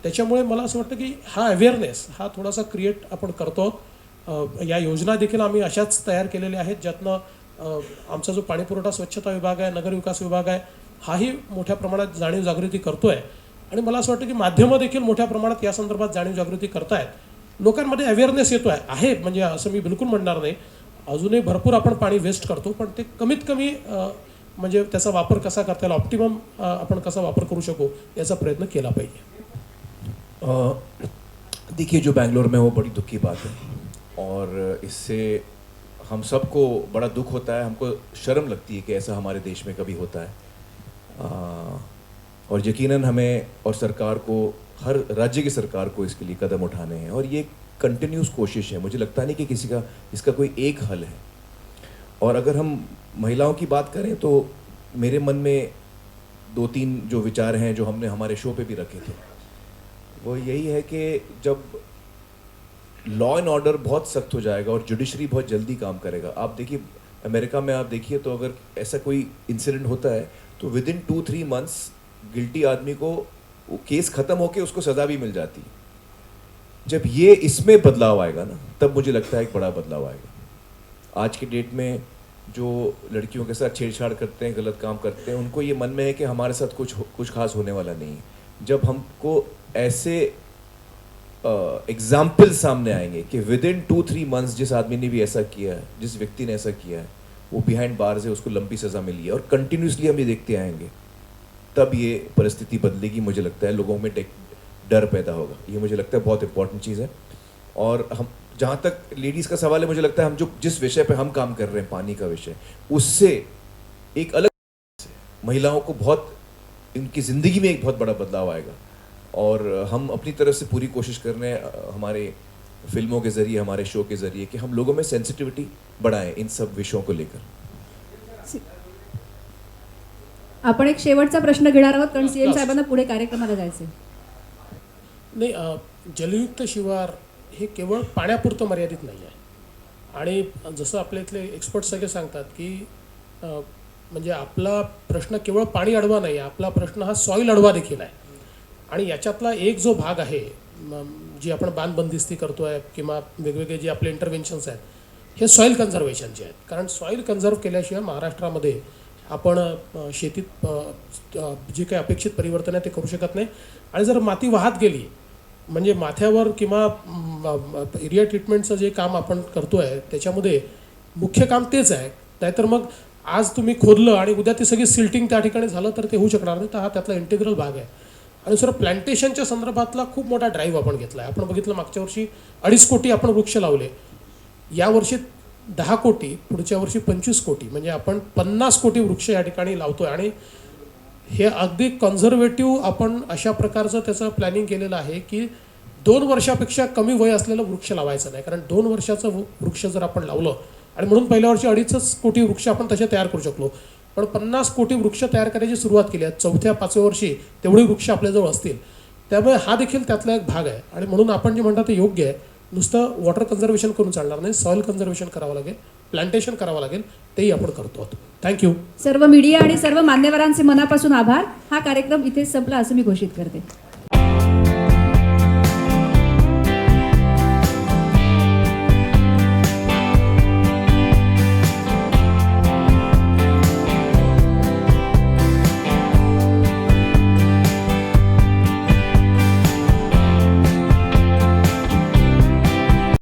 त्याच्यामुळे मला असं वाटतं की हा अवेअरनेस हा थोडासा क्रिएट आपण करतो। या योजना देखील आम्ही अशाच तयार केलेल्या आहेत, ज्यातनं आमचा जो पाणीपुरवठा स्वच्छता विभाग आहे, नगरविकास विभाग आहे, हाही मोठ्या प्रमाणात जाणीव जागृती करतो आहे। आणि मला असं वाटतं की माध्यमं देखील मोठ्या प्रमाणात या संदर्भात जाणीव जागृती करतायत, लोकांमध्ये अवेअरनेस येतो आहे। म्हणजे असं मी बिलकुल म्हणणार नाही, अजूनही भरपूर आपण पाणी वेस्ट करतो, पण ते कमीत कमी म्हणजे त्याचा वापर कसा करता येईल, ऑप्टिमम आपण कसा वापर करू शकू याचा प्रयत्न केला पाहिजे। देखिए, जो बेंगलोर में वो बड़ी दुख की बात है और इससे हम सबको बड़ा दुख होता है, हमको शर्म लगती है कि ऐसा हमारे देश में कभी होता है। और यकीनन हमें और सरकार को, हर राज्य की सरकार को इसके लिए कदम उठाने हैं और ये कंटिन्यूस कोशिश है। मुझे लगता नहीं कि किसी का इसका कोई एक हल है। और अगर हम महिलाओं की बात करें तो मेरे मन में 2-3 जो विचार हैं जो हमने हमारे शो पे भी रखे थे, वो यही है कि जब लॉ एंड ऑर्डर बहुत सख्त हो जाएगा और जुडिशरी बहुत जल्दी काम करेगा। आप देखिए, अमेरिका में आप देखिए तो अगर ऐसा कोई इंसिडेंट होता है तो विद इन 2-3 मंथ्स गिल्टी आदमी को वो केस ख़त्म होके उसको सज़ा भी मिल जाती है। जब ये इसमें बदलाव आएगा ना, तब मुझे लगता है एक बड़ा बदलाव आएगा। आज की डेट में जो लड़कियों के साथ छेड़छाड़ करते हैं, गलत काम करते हैं, उनको ये मन में है कि हमारे साथ कुछ खास होने वाला नहीं है। जब हमको ऐसे एग्जाम्पल सामने आएंगे कि विद इन 2-3 मंथ्स जिस आदमी ने भी ऐसा किया है, जिस व्यक्ति ने ऐसा किया है, वो बिहाइंड बार्स है, उसको लंबी सज़ा मिली है और कंटिन्यूसली हम ये देखते आएंगे, तब ये परिस्थिति बदलेगी। मुझे लगता है लोगों में डर पैदा होगा। ये मुझे लगता है बहुत इंपॉर्टेंट चीज़ है। और हम, जहाँ तक लेडीज़ का सवाल है, मुझे लगता है हम जिस विषय पे हम काम कर रहे हैं, पानी का विषय, उससे एक अलग महिलाओं को बहुत, इनकी ज़िंदगी में एक बहुत बड़ा बदलाव आएगा। और हम अपनी तरफ से पूरी कोशिश कर रहे हैं हमारे फिल्मों के ज़रिए, हमारे शो के ज़रिए, कि हम लोगों में सेंसिटिविटी बढ़ाएं इन सब विषयों को लेकर। आपण एक शेवटचा प्रश्न घेणार आहोत, कारण सीएम साहेबांना पुढे कार्यक्रमाला जायचे। नाही, जलयुक्त शिवार हे केवळ पाण्यापुरतं मर्यादित नाही आहे। आणि जसं आपल्या इथले एक्सपर्ट सगळे सांगतात की म्हणजे आपला प्रश्न केवळ पाणी अडवा नाही, आपला प्रश्न हा सॉईल अडवा देखील आहे। आणि याच्यातला एक जो भाग आहे, जी आपण बांधबंदिस्ती करतो आहे किंवा वेगवेगळे जे आपले इंटरव्हेन्शन्स आहेत, हे सॉईल कन्झर्वेशनचे आहेत। कारण सॉईल कन्झर्व केल्याशिवाय महाराष्ट्रामध्ये आपण शेतीत जे काही अपेक्षित परिवर्तन आहे ते करू शकत नाही। आणि जर माती वाहत गेली, म्हणजे माथ्यावर किंवा एरिया ट्रीटमेंटचं जे काम आपण करतो आहे त्याच्यामध्ये मुख्य काम तेच आहे। नाहीतर मग आज तुम्ही खोदलं आणि उद्या ती सगळी सिल्टिंग त्या ठिकाणी झालं तर ते होऊ शकणार नाही। तर हा त्यातला इंटिग्रल भाग आहे। आणि सर, प्लांटेशनच्या संदर्भातला खूप मोठा ड्राईव्ह आपण घेतला आहे। आपण बघितलं मागच्या वर्षी 2.5 कोटी आपण वृक्ष लावले, यावर्षी 10 कोटी, पुढच्या वर्षी 25 कोटी, म्हणजे आपण 50 कोटी वृक्ष या ठिकाणी लावतोय. आणि हे अगदी कन्झर्वेटिव्ह आपण अशा प्रकारचं त्याचं प्लॅनिंग केलेलं आहे की 2 वर्षापेक्षा कमी वय असलेलं वृक्ष लावायचं नाही. कारण 2 वर्षाचं वृक्ष जर आपण लावलं, आणि म्हणून पहिल्या वर्षी 2.5 कोटी वृक्ष आपण तसे तयार करू शकलो, पण 50 कोटी वृक्ष तयार करायची सुरुवात केली आहे. 4थ्या-5व्या वर्षी तेवढे वृक्ष आपल्याजवळ असतील. त्यामुळे हा देखील त्यातला एक भाग आहे. आणि म्हणून आपण जे म्हणतात ते योग्य आहे. नुसतं वॉटर कन्झर्वेशन करून चालणार नाही, सॉईल कन्झर्वेशन करावं लागेल, प्लांटेशन करावं लागेल, तेही आपण करतो आहोत. थँक्यू. सर्व मीडिया आणि सर्व मान्यवरांचे मनापासून आभार. हा कार्यक्रम इथेच संपला असं मी घोषित करते.